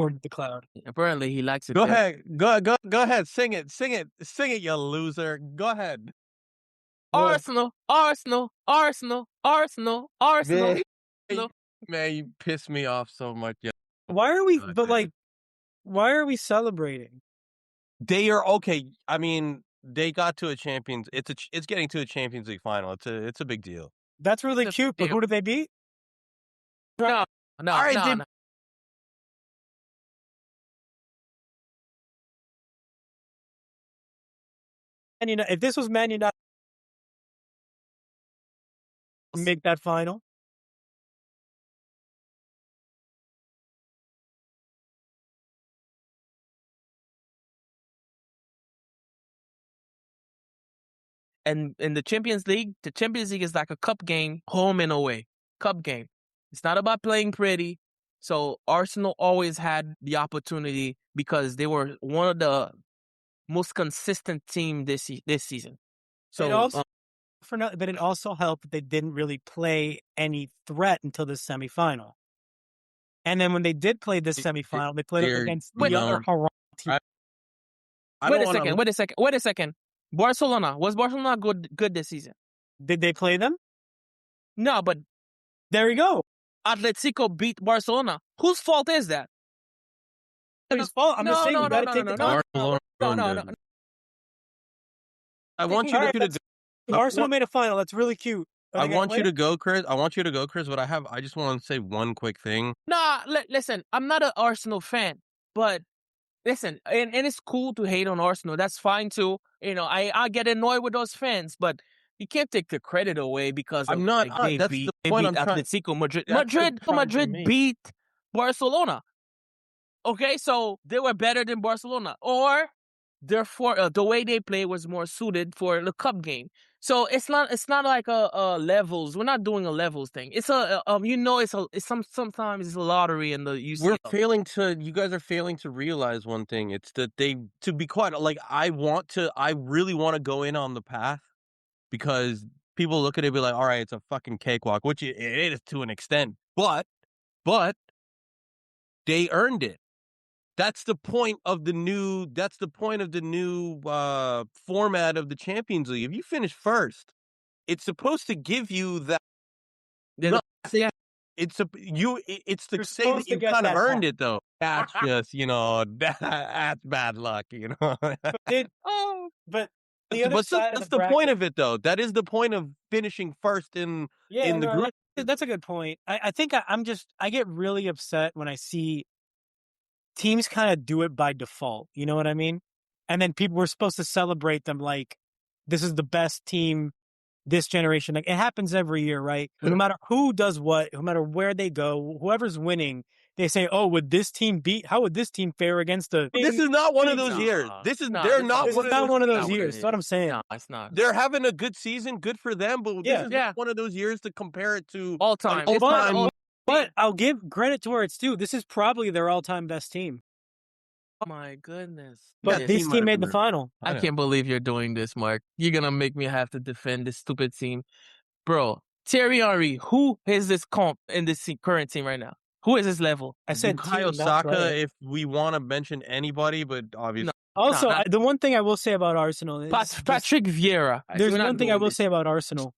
according to the cloud. Apparently, he likes it. Go there. ahead. Go ahead. Sing it, you loser. Go ahead. Arsenal. Man, you piss me off so much. Yeah. Why are we? But like, why are we celebrating? They are okay. I mean, they got to a Champions. It's getting to a Champions League final. It's a big deal. That's really cute. But who did they beat? No. All right, no. And if this was Man United, make that final. And in the Champions League is like a cup game, home and away. Cup game. It's not about playing pretty. So Arsenal always had the opportunity because they were one of the most consistent team this season. So it also, but it also helped that they didn't really play any threat until the semifinal. And then when they did play this semifinal, they played against the other haram team. Wait a second. Barcelona. Was Barcelona good this season? Did they play them? No, but there you go. Atletico beat Barcelona. Whose fault is that? Whose fault? I'm just saying you got to take the time. No. I want you to go. Arsenal made a final. That's really cute. I want you to go, Chris. But I just want to say one quick thing. Nah, listen. I'm not an Arsenal fan, but listen, and it's cool to hate on Arsenal. That's fine too. I get annoyed with those fans, but you can't take the credit away because I'm not. That's the point I'm trying. Atletico Madrid. Madrid beat Barcelona. Okay, so they were better than Barcelona, or therefore the way they play was more suited for the cup game. So it's not like a levels. We're not doing a levels thing. It's sometimes it's a lottery in the UCL. You guys are failing to realize one thing. It's that to be quite like I really want to go in on the path because people look at it and be like, all right, it's a fucking cakewalk, which it is to an extent, but they earned it. That's the point of the new. Format of the Champions League. If you finish first, it's supposed to give you that. It's to say that you kind of earned it, though. That's just that's bad luck, But that's the point of it, though. That is the point of finishing first in the group. That's a good point. I think I get really upset when I see teams kind of do it by default. You know what I mean? And then people were supposed to celebrate them like this is the best team this generation. Like it happens every year, right? No matter who does what, no matter where they go, whoever's winning, they say, "Oh, would this team how would this team fare against the?" This is not one of those years. This is not one of those years. That's what I'm saying. No, it's not. They're having a good season, good for them. But this is not one of those years to compare it to all time. But I'll give credit to where it's due. This is probably their all-time best team. Oh my goodness. But this team made the final. I can't believe you're doing this, Mark. You're going to make me have to defend this stupid team. Bro, Thierry Henry, who is this comp in this current team right now? Who is his level? I said Bukayo Saka, if we want to mention anybody, but obviously. No. Also, the one thing I will say about Arsenal is... Patrick Vieira. There's one thing I will say about Arsenal.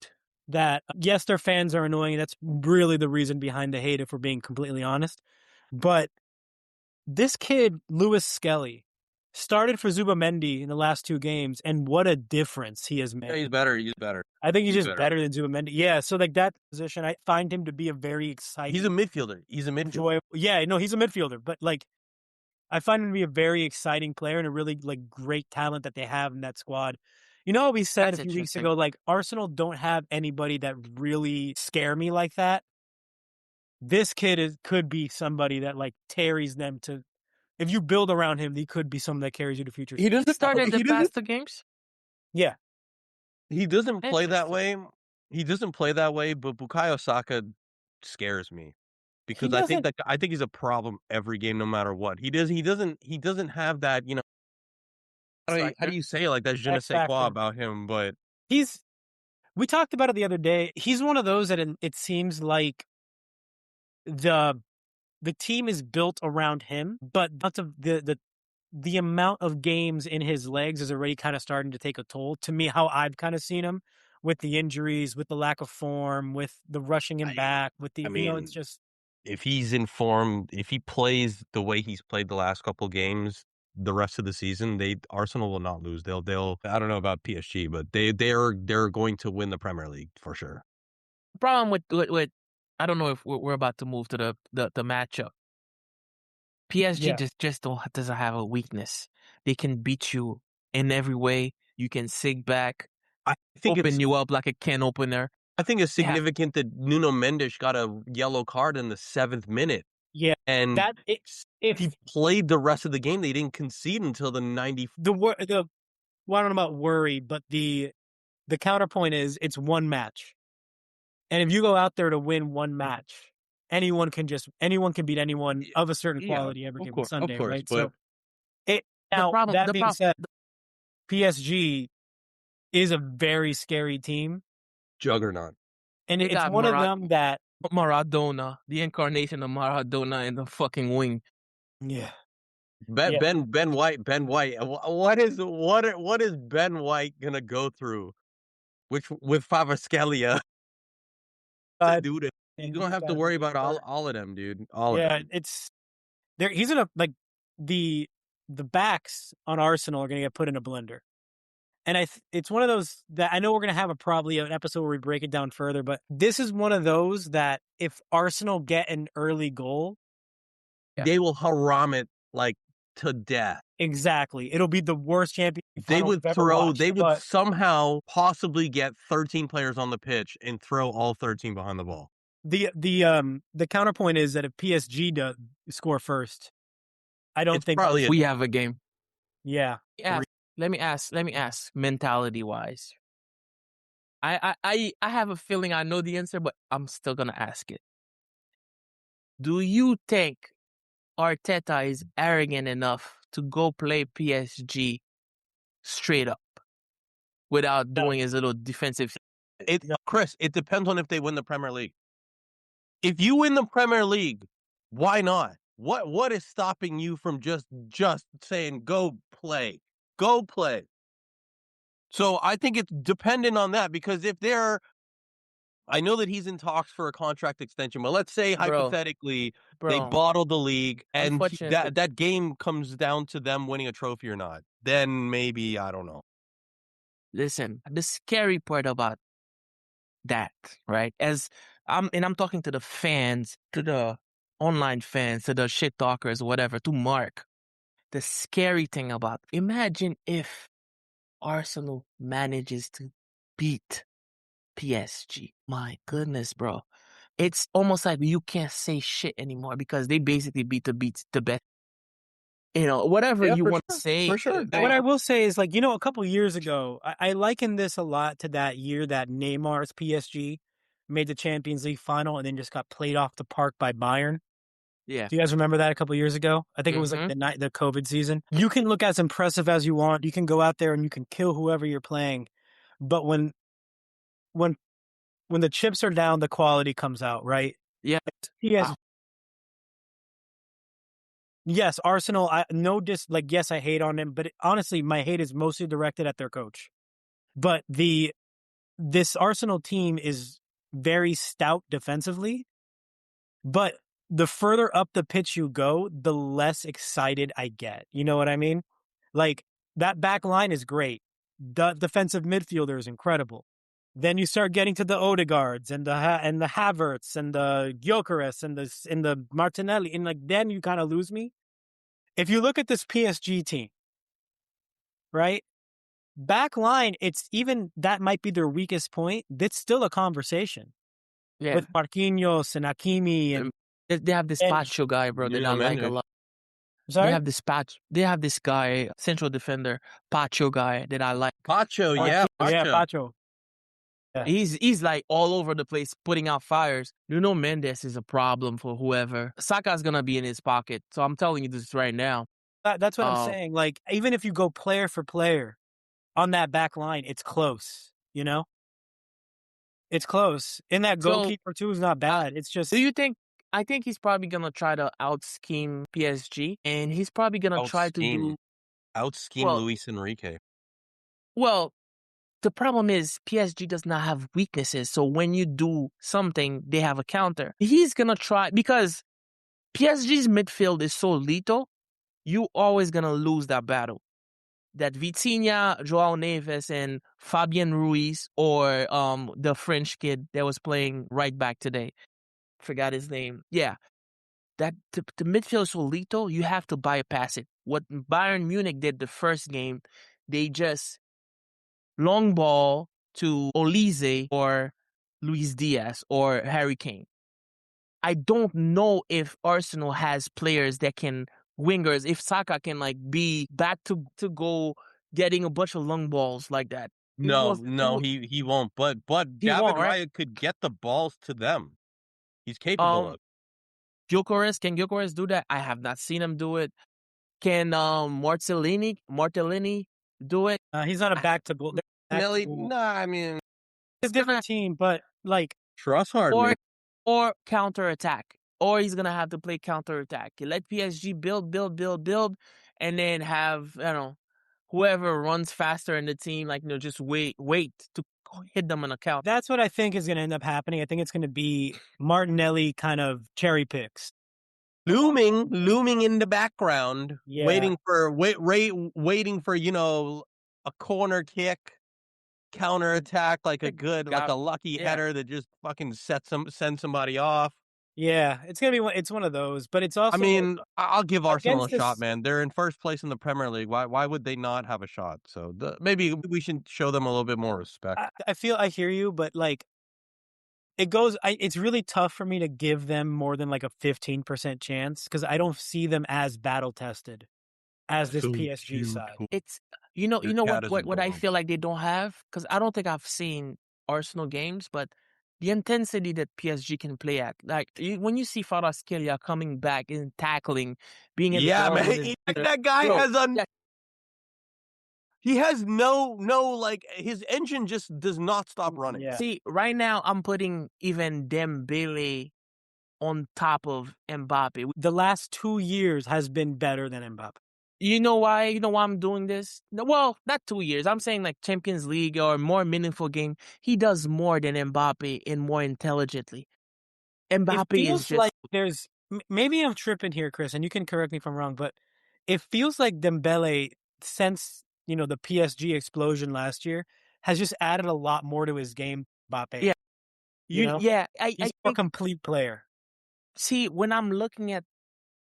That, yes, their fans are annoying. That's really the reason behind the hate, if we're being completely honest. But this kid, Lewis Skelly, started for Zubamendi in the last 2 games, and what a difference he has made. Yeah, he's better. I think he's just better than Zubamendi. Yeah, so like that position, I find him to be a very exciting... He's a midfielder. Yeah, no, he's a midfielder. But like, I find him to be a very exciting player and a really like great talent that they have in that squad. You know what we said a few weeks ago? Like, Arsenal don't have anybody that really scare me like that. This kid could be somebody that like carries them to. If you build around him, he could be someone that carries you to future. He doesn't start in the past 2 games. Yeah, he doesn't play that way. But Bukayo Saka scares me because I think he's a problem every game, no matter what. He doesn't have that. How do you say like that? Je ne sais quoi about him, but we talked about it the other day. He's one of those that it seems like the the team is built around him, but lots of the amount of games in his legs is already kind of starting to take a toll. To me, how I've kind of seen him with the injuries, with the lack of form, with the rushing him back, with the it's just if he's in form, if he plays the way he's played the last couple games, the rest of the season, Arsenal will not lose. They'll I don't know about PSG, but they're going to win the Premier League for sure. The problem with I don't know if we're about to move to the matchup. PSG just doesn't have a weakness. They can beat you in every way. You can sig back, I think open you up like a can opener. I think it's significant that Nuno Mendes got a yellow card in the 7th minute. Yeah, and that if he played the rest of the game, they didn't concede until the 90. Well, I don't know about worry, but the counterpoint is it's one match, and if you go out there to win one match, anyone can beat anyone of a certain quality every given Sunday, right? But so that being said, PSG is a very scary team. Juggernaut. And it's one of them that Maradona, the incarnation of Maradona in the fucking wing. Yeah. Ben White. What is Ben White gonna go through? With Kvaratskhelia to do this? You're gonna have to worry about all of them, dude. All of them. It's there. He's gonna the backs on Arsenal are gonna get put in a blender. And it's one of those that I know we're going to have probably an episode where we break it down further, but this is one of those that if Arsenal get an early goal, they will haram it like to death. Exactly. It'll be the worst champion. They would somehow possibly get 13 players on the pitch and throw all 13 behind the ball. The counterpoint is that if PSG does score first, I don't think we have a game. Yeah. Let me ask, mentality wise. I have a feeling I know the answer, but I'm still gonna ask it. Do you think Arteta is arrogant enough to go play PSG straight up without doing his little defensive? Chris, it depends on if they win the Premier League. If you win the Premier League, why not? What is stopping you from just saying go play? Go play. So I think it's dependent on that, because if I know that he's in talks for a contract extension, but let's say hypothetically they bottle the league and that game comes down to them winning a trophy or not, then maybe, I don't know. Listen, the scary part about that, right? I'm talking to the fans, to the online fans, to the shit talkers, whatever, to Mark. The scary thing about, imagine if Arsenal manages to beat PSG. My goodness, bro. It's almost like you can't say shit anymore because they basically beat the best. Whatever you want to say. For sure. What I will say is, a couple years ago, I liken this a lot to that year that Neymar's PSG made the Champions League final and then just got played off the park by Bayern. Yeah. Do you guys remember that a couple years ago? I think it was the COVID season. You can look as impressive as you want. You can go out there and you can kill whoever you're playing. But when the chips are down, the quality comes out, right? Yeah. Yes, Arsenal, yes, I hate on them, but honestly, my hate is mostly directed at their coach. But this Arsenal team is very stout defensively, but the further up the pitch you go, the less excited I get. You know what I mean? That back line is great. The defensive midfielder is incredible. Then you start getting to the Odegaards and the Havertz and the Gyökeres and the Martinelli, and then you kind of lose me. If you look at this PSG team, right? Back line, it's even that might be their weakest point. That's still a conversation. Yeah. With Marquinhos and Hakimi and they have this Pacho guy, bro, that I like a lot. Sorry? They have this guy, central defender, Pacho guy that I like. Pacho, yeah. Pacho. Yeah. He's like all over the place, putting out fires. Nuno Mendes is a problem for whoever. Saka's gonna be in his pocket, so I'm telling you this right now. That's what I'm saying. Even if you go player for player on that back line, it's close. It's close. And that goalkeeper too is not bad. It's just. Do you think I think he's probably gonna try to out scheme PSG, and he's probably gonna try to do out scheme well. Luis Enrique. Well, the problem is PSG does not have weaknesses. So when you do something, they have a counter. He's gonna try because PSG's midfield is so lethal. You always gonna lose that battle. That Vitinha, Joao Neves, and Fabian Ruiz, or the French kid that was playing right back today. Forgot his name. Yeah. That the midfield is so lethal, you have to bypass it. What Bayern Munich did the first game, they just long ball to Olise or Luis Diaz or Harry Kane. I don't know if Arsenal has players that can wingers, if Saka can like be back to go getting a bunch of long balls like that. No, he won't. But He David won't, right? Raya could get the balls to them. He's capable Um, of. Can Gyökeres do that? I have not seen him do it. Can Martellini do it? He's not a back to goal. Nelly, nah, I mean, It's a different team, but like Trossard, or maybe. or counter attack, or he's gonna have to play counter attack. You let PSG build, and then have whoever runs faster in the team, like just wait to hit them on a counter. That's what I think is going to end up happening. I think it's going to be Martinelli kind of cherry picks. Looming in the background, Yeah. waiting for a corner kick, counter attack, like a lucky header that just fucking sends somebody off. Yeah, it's one of those, but it's also. I mean, I'll give Arsenal a this shot, man. They're in first place in the Premier League. Why would they not have a shot? So maybe we should show them a little bit more respect. I hear you, but like it's really tough for me to give them more than like a 15% chance because I don't see them as battle tested as this PSG side. It's what I feel like they don't have, because I don't think I've seen Arsenal games, but the intensity that PSG can play at, like when you see Kvaratskhelia coming back and tackling, being in man, that guy he has no like his engine just does not stop running. Yeah. See, right now I'm putting even Dembele on top of Mbappe. The last 2 years has been better than Mbappe. You know why? You know why I'm doing this? Well, not 2 years. I'm saying like Champions League or more meaningful game. He does more than Mbappe and more intelligently. Mbappe is just like there's maybe I'm tripping here, Chris, and you can correct me if I'm wrong, but it feels like Dembele, since the PSG explosion last year, has just added a lot more to his game. Mbappe, he's a complete player. See, when I'm looking at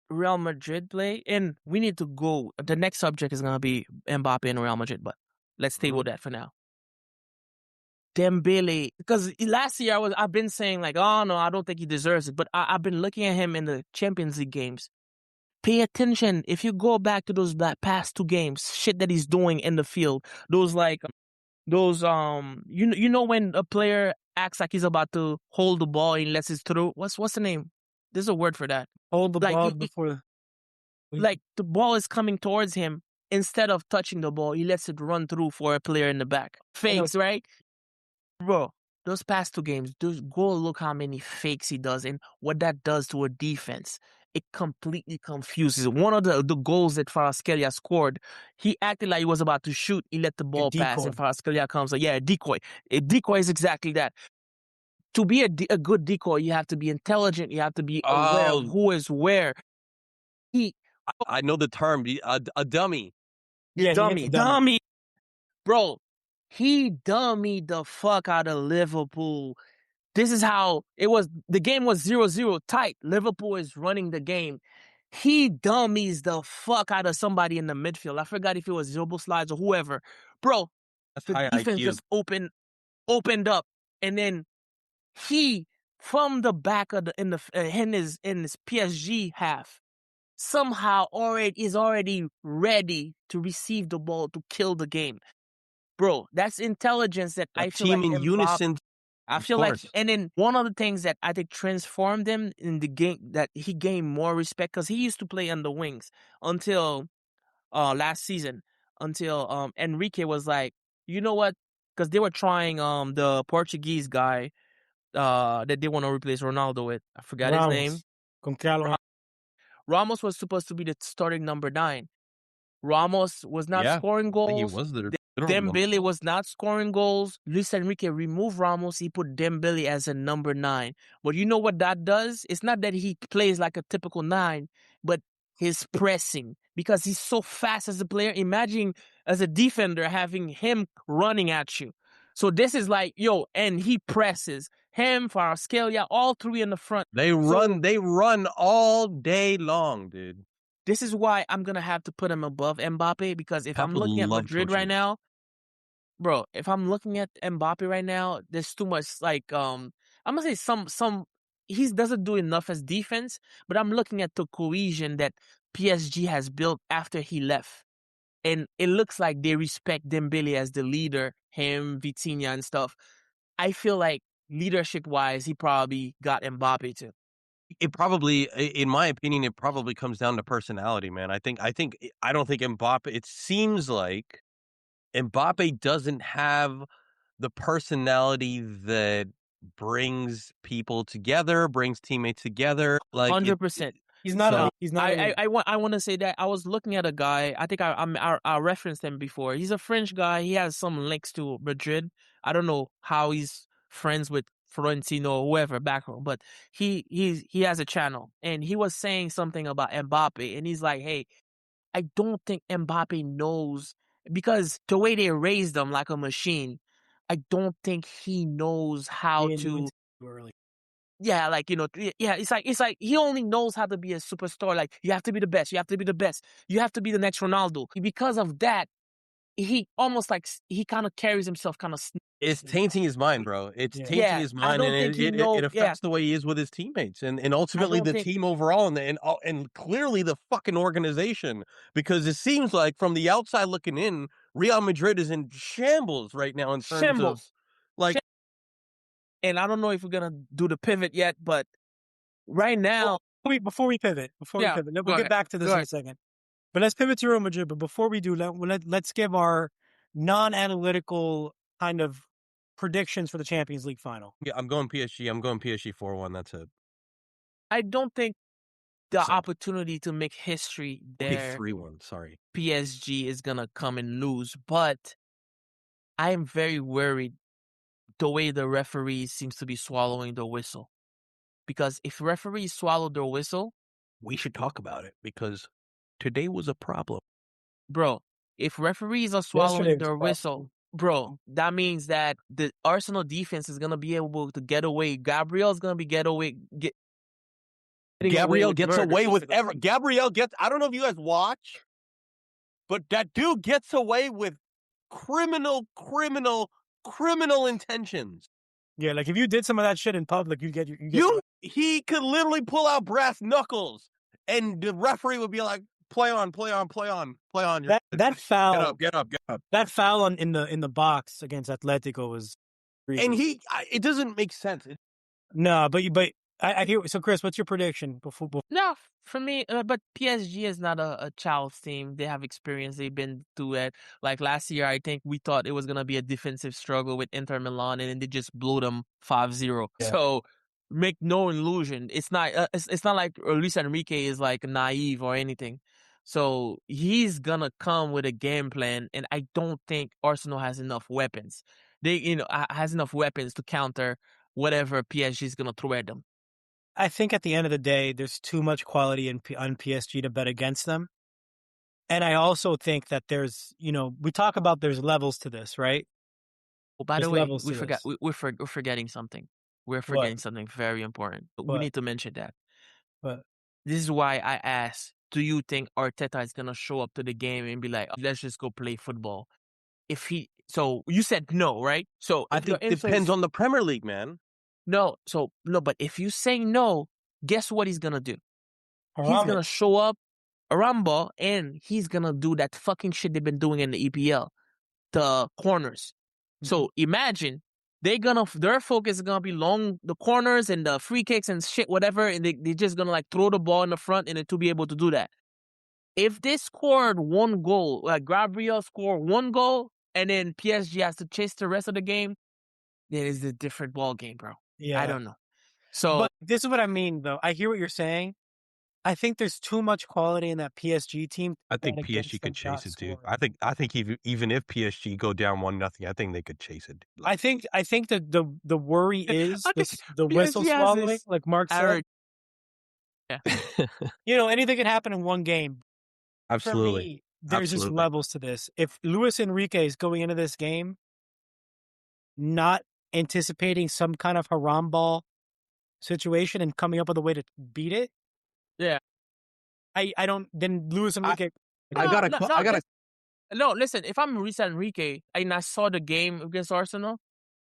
Real Madrid play, and we need to go. The next subject is gonna be Mbappe and Real Madrid, but let's table that for now. Dembele, because last year I've been saying like, oh no, I don't think he deserves it, but I've been looking at him in the Champions League games. Pay attention. If you go back to those past 2 games, shit that he's doing in the field, those you know when a player acts like he's about to hold the ball and lets it through. What's the name? There's a word for that. Hold the ball before. Like the ball is coming towards him, instead of touching the ball, he lets it run through for a player in the back. Fakes, right? Bro, those past 2 games, go look how many fakes he does and what that does to a defense. It completely confuses. One of the goals that Kvaratskhelia scored, he acted like he was about to shoot. He let the ball pass, and Kvaratskhelia comes like, a decoy. A decoy is exactly that. To be a good decoy, you have to be intelligent. You have to be aware of who is where. I know the term, a dummy. Yeah, dummy. Bro, he dummied the fuck out of Liverpool. This is how it was. The game was 0-0 tight. Liverpool is running the game. He dummies the fuck out of somebody in the midfield. I forgot if it was Slides or whoever. Bro, that's the high defense IQ. just opened up, and then he, from the back of in his PSG half, somehow is already ready to receive the ball to kill the game. Bro, that's intelligence that I feel team like in unison. I feel like, and then one of the things that I think transformed him in the game, that he gained more respect, because he used to play on the wings until last season, until Enrique was like, you know what? Because they were trying the Portuguese guy that they want to replace Ronaldo with. I forgot his name. Ramos was supposed to be the starting number 9. Ramos was not scoring I think he goals. was there. Dembele was not scoring goals. Luis Enrique removed Ramos. He put Dembele as a number 9. But you know what that does? It's not that he plays like a typical 9, but his pressing. Because he's so fast as a player. Imagine as a defender having him running at you. So this is like, and he presses. Him, Kvaratskhelia, all three in the front. They run all day long, dude. This is why I'm going to have to put him above Mbappe, because if I'm looking at Madrid right now, bro, if I'm looking at Mbappe right now, there's too much, like, I'm going to say he doesn't do enough as defense, but I'm looking at the cohesion that PSG has built after he left. And it looks like they respect Dembele as the leader, him, Vitinha and stuff. I feel like leadership-wise, he probably got Mbappe too. It probably, in my opinion, it probably comes down to personality, man. I don't think Mbappe, it seems like Mbappe doesn't have the personality that brings people together, brings teammates together. Like 100%. He's not. I want to say that I was looking at a guy. I think I referenced him before. He's a French guy. He has some links to Madrid. I don't know how he's friends with Florentino or whoever back home, but he has a channel, and he was saying something about Mbappe, and he's like, "Hey, I don't think Mbappe knows, because the way they raised him like a machine, I don't think he knows how to." Yeah, like, it's like he only knows how to be a superstar. Like, you have to be the best. You have to be the best. You have to be the next Ronaldo. Because of that, he almost like, he kind of carries himself kind of. It's tainting his mind, bro. It's tainting his mind, and it affects the way he is with his teammates, and ultimately the team overall, and clearly the fucking organization. Because it seems like from the outside looking in, Real Madrid is in shambles right now in terms of like. And I don't know if we're gonna do the pivot yet, but right now, before we pivot, we'll get back to this in a second. But let's pivot to Real Madrid. But before we do, let's give our non-analytical kind of predictions for the Champions League final. Yeah, I'm going PSG. I'm going PSG 4-1. That's it. I don't think the opportunity to make history there. 3-1. Sorry, PSG is gonna come and lose, but I am very worried the way the referee seems to be swallowing the whistle. Because if referees swallow their whistle, we should talk about it, because today was a problem. Bro, if referees are swallowing their whistle, bro, that means that the Arsenal defense is going to be able to get away. Gabriel's going to be Gabriel gets away with Gabriel gets, I don't know if you guys watch, but that dude gets away with criminal intentions. Yeah, like if you did some of that shit in public, he could literally pull out brass knuckles, and the referee would be like, play on. That foul, get up. That foul in the box against Atletico was crazy. And it doesn't make sense. No, but I hear. So, Chris, what's your prediction before? No, for me, but PSG is not a child's team. They have experience. They've been through it. Like last year, I think we thought it was gonna be a defensive struggle with Inter Milan, and then they just blew them 5-0. Yeah. So make no illusion. It's not. It's not like Luis Enrique is like naive or anything. So he's gonna come with a game plan, and I don't think Arsenal has enough weapons. They, has enough weapons to counter whatever PSG is gonna throw at them. I think at the end of the day, there's too much quality on PSG to bet against them. And I also think that there's, we talk about there's levels to this, right? Well, by the way, we're forgetting something. We're forgetting something very important. We need to mention that. But this is why I asked, do you think Arteta is going to show up to the game and be like, let's just go play football? So you said no, right? So I think it depends on the Premier League, man. No, but if you say no, guess what he's gonna do? He's gonna show up, Aramba, and he's gonna do that fucking shit they've been doing in the EPL, the corners. Mm-hmm. So imagine their focus is gonna be long the corners and the free kicks and shit, whatever, and they're just gonna like throw the ball in the front and to be able to do that. If they scored one goal, like Gabriel scored one goal, and then PSG has to chase the rest of the game, then it's a different ball game, bro. Yeah. I don't know. So, but this is what I mean, though. I hear what you're saying. I think there's too much quality in that PSG team. I think that PSG against them could chase not it, dude. scoring. I think even if PSG go down 1-0, I think they could chase it. I think that the worry is I think the whistle PSG has swallowing, this like Mark said. average. Yeah. Anything can happen in one game. For Absolutely. me, there's just Absolutely. levels to this. If Luis Enrique is going into this game not anticipating some kind of haram ball situation and coming up with a way to beat it, Yeah. I don't. Then Luis Enrique. No, listen. If I'm Luis Enrique and I saw the game against Arsenal,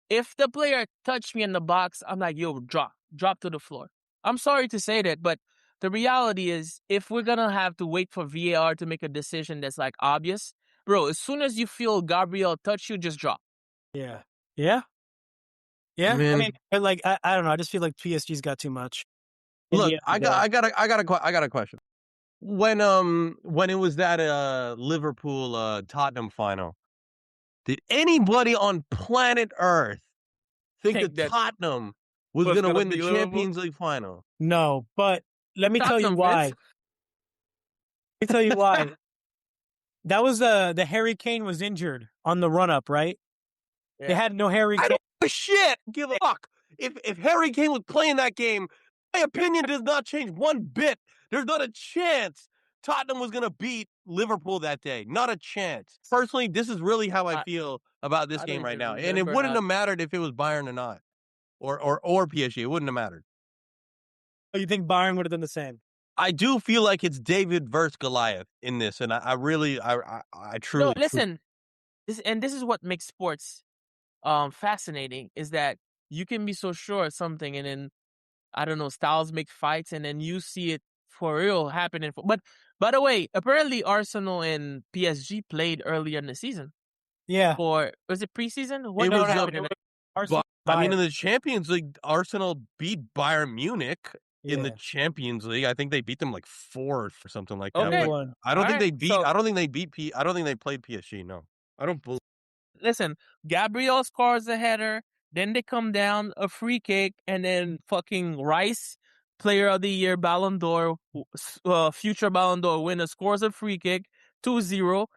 if the player touched me in the box, I'm like, yo, drop to the floor. I'm sorry to say that, but the reality is, if we're gonna have to wait for VAR to make a decision that's like obvious, bro, as soon as you feel Gabriel touch you, just drop. Yeah. Yeah. Yeah. I mean, like I don't know. I just feel like PSG's got too much. Look, I got a question. When it was that Liverpool Tottenham final, did anybody on planet Earth think Think that that Tottenham was was going to gonna win the be Liverpool. Champions League final? No, but let me tell you Tottenham why. fans. Let me tell you why. That was the Harry Kane was injured on the run up, right? Yeah. They had no Harry I Kane. don't give a shit. Give a fuck. If Harry Kane was playing that game, my opinion does not change one bit. There's not a chance Tottenham was going to beat Liverpool that day. Not a chance. Personally, this is really how I feel about this I game don't right even now. And it remember wouldn't how. have mattered if it was Bayern or not. Or PSG. It wouldn't have mattered. Oh, you think Bayern would have done the same? I do feel like it's David versus Goliath in this, and I really, I truly. No, listen. This is what makes sports fascinating, is that you can be so sure of something, and then I don't know, styles make fights, and then you see it for real happening. But by the way, apparently Arsenal and PSG played earlier in the season. Yeah. Or was it preseason? What It was happened in Arsenal, I mean, in Bayern. the Champions League, Arsenal beat Bayern Munich in the Yeah. Champions League. I think they beat them like 4 or something like that. Okay. But 4-1. I don't All think right. they beat. So I don't think they beat. I don't think they played PSG. No, I don't believe. listen, Gabriel scores a header, then they come down a free kick, and then fucking Rice, Player of the Year, Ballon d'Or, future Ballon d'Or winner, scores a free kick, 2-0.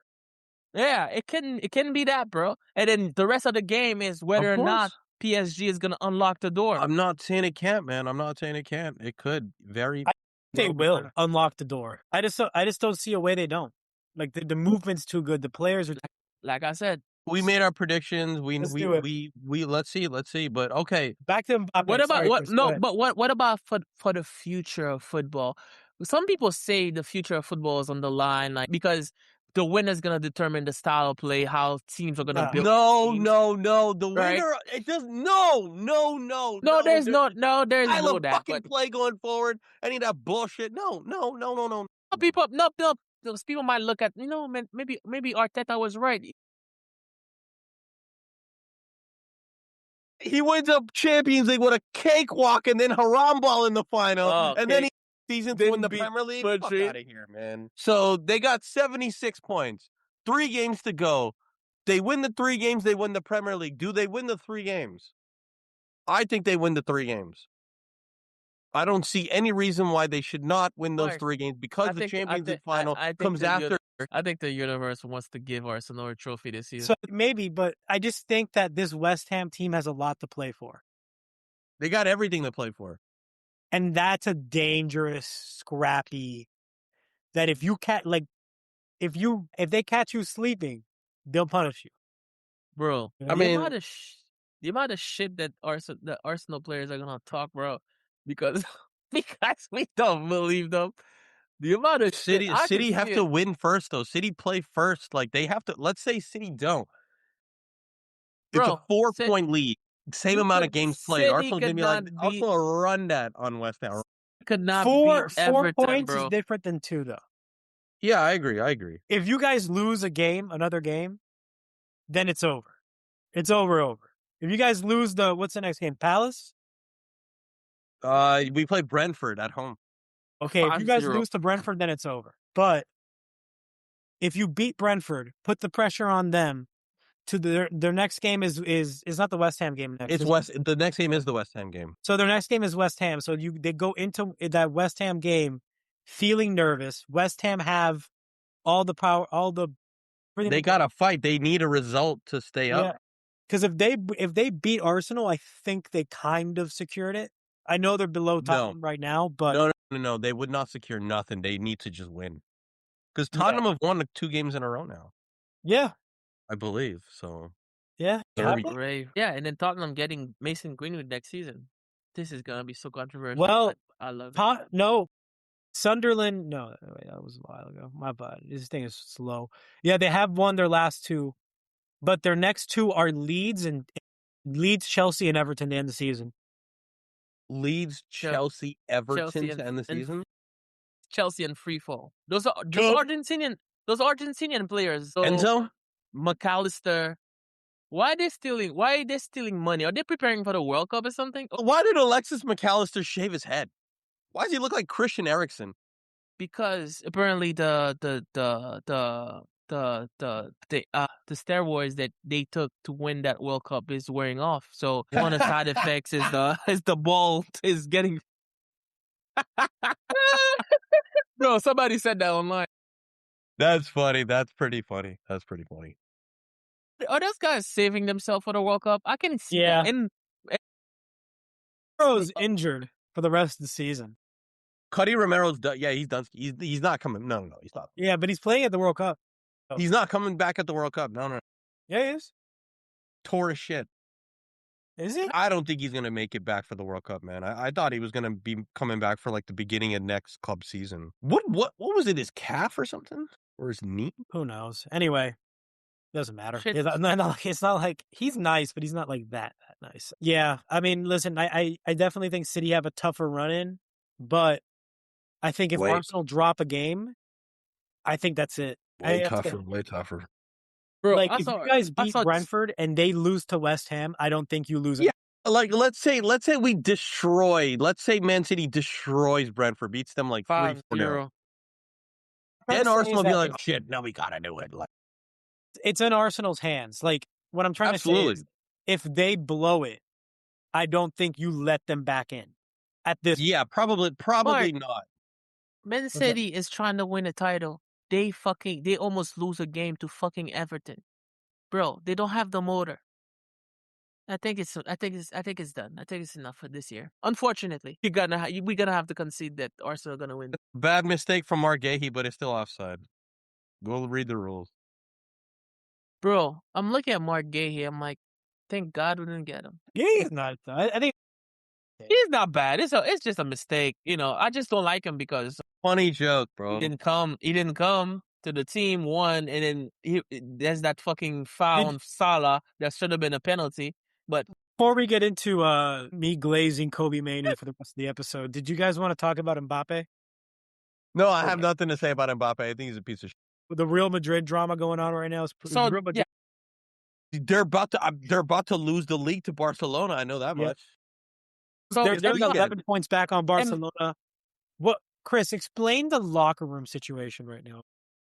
Yeah, it can be that, bro. And then the rest of the game is Of whether or not course, PSG is gonna unlock the door. I'm not saying it can't, man. I'm not saying it can't. It could very. They well be will better. unlock the door. I just don't see a way they don't. Like the movement's too good. The players are. Like I said, We made our predictions. Let's do it. We let's see. But okay, Back to Mbappe. what about Sorry, what? Chris, go No, ahead. but what about for the future of football? Some people say the future of football is on the line, like because the winner's gonna determine the style of play, how teams are gonna No. build no, teams, no. The right? winner. It does. No. No, there's I no love that. fucking But play going forward. Any of that bullshit. No. some people, no, those people might look at, man, maybe Arteta was right. He wins a Champions League with a cakewalk and then haram ball in the final, and then he season to win the Premier League. Fuck out of here, man. So they got 76 points. 3 games to go. They win the 3 games. They win the Premier League. Do they win the 3 games? I think they win the 3 games. I don't see any reason why they should not win those 3 games because the Champions League final comes after. I think the universe wants to give Arsenal a trophy this year. So maybe, but I just think that this West Ham team has a lot to play for. They got everything to play for. And that's a dangerous, scrappy, that if you if they catch you sleeping, they'll punish you. Bro, I mean, the amount of shit that Arsenal players are gonna talk, bro, because because we don't believe them. The amount of shit City have to win first though. City play first. Like they have to. Let's say City don't. It's a 4-point lead. Same amount of games played. Arsenal give me Arsenal run that on West Ham. Could not Four beat Everton, points bro. is different than 2 though. Yeah, I agree. If you guys lose another game, then it's over. It's over. If you guys lose what's the next game? Palace? We play Brentford at home. Okay, if you guys lose to Brentford, then it's over. But if you beat Brentford, put the pressure on them, to their next game is not the West Ham game next. The next game is the West Ham game. So their next game is West Ham. So they go into that West Ham game feeling nervous. West Ham have all the power, They got to fight. They need a result to stay up. Because if they beat Arsenal, I think they kind of secured it. I know they're below Tottenham right now, but no, they would not secure nothing. They need to just win. Because Tottenham have won 2 games in a row now. Yeah, I believe so. Yeah, and then Tottenham getting Mason Greenwood next season. This is gonna be so controversial. Well, I love it. No, Sunderland. No, wait, that was a while ago. My bad. This thing is slow. Yeah, they have won their last 2, but their next 2 are Leeds, Chelsea, and Everton to end the season. Leeds, Chelsea, Everton to end the season. Chelsea and free fall. Those Argentinian players. So Enzo, McAllister. Why are they stealing money? Are they preparing for the World Cup or something? Why did Alexis McAllister shave his head? Why does he look like Christian Eriksen? Because apparently the steroids that they took to win that World Cup is wearing off. So one of the side effects is the ball is getting. Bro, somebody said that online. That's funny. That's pretty funny. Are those guys saving themselves for the World Cup? I can see that. And Romero's injured for the rest of the season. Cuddy Romero's done. Yeah, he's done. He's not coming. No, he's not. Yeah, but he's playing at the World Cup. Oh. He's not coming back at the World Cup. No. Yeah, he is. Tore his shit. Is he? I don't think he's going to make it back for the World Cup, man. I thought he was going to be coming back for like the beginning of next club season. What was it? His calf or something? Or his knee? Who knows? Anyway, doesn't matter. It's not like he's nice, but he's not like that nice. Yeah, I mean, listen, I definitely think City have a tougher run in, but I think if Arsenal drop a game, I think that's it. Way tougher. Bro, like if you guys beat Brentford and they lose to West Ham, I don't think you lose. Yeah, like let's say we destroy. Let's say Man City destroys Brentford, beats them like 3-0. Then Arsenal will be like, oh, shit, no, we gotta do it. Like, it's in Arsenal's hands. Like what I'm trying to say is, if they blow it, I don't think you let them back in. At this, probably not. Man City is trying to win a title. They almost lose a game to fucking Everton, bro. They don't have the motor. I think it's done. I think it's enough for this year. Unfortunately, we're gonna have to concede that Arsenal are gonna win. Bad mistake from Mark Gahey, but it's still offside. Go read the rules, bro. I'm looking at Mark Gahey. I'm like, thank God we didn't get him. Gahey's not. I think he's not bad. It's just a mistake. I just don't like him because funny joke, bro. He didn't come to the team, won, and then there's that fucking foul on Salah that should have been a penalty. But before we get into me glazing Kobe Mainoo for the rest of the episode, did you guys want to talk about Mbappe? No, I have nothing to say about Mbappe. I think he's a piece of shit. With the Real Madrid drama going on right now, they're about to lose the league to Barcelona. I know that much. So they're 11 points back on Barcelona. What, Chris? Explain the locker room situation right now.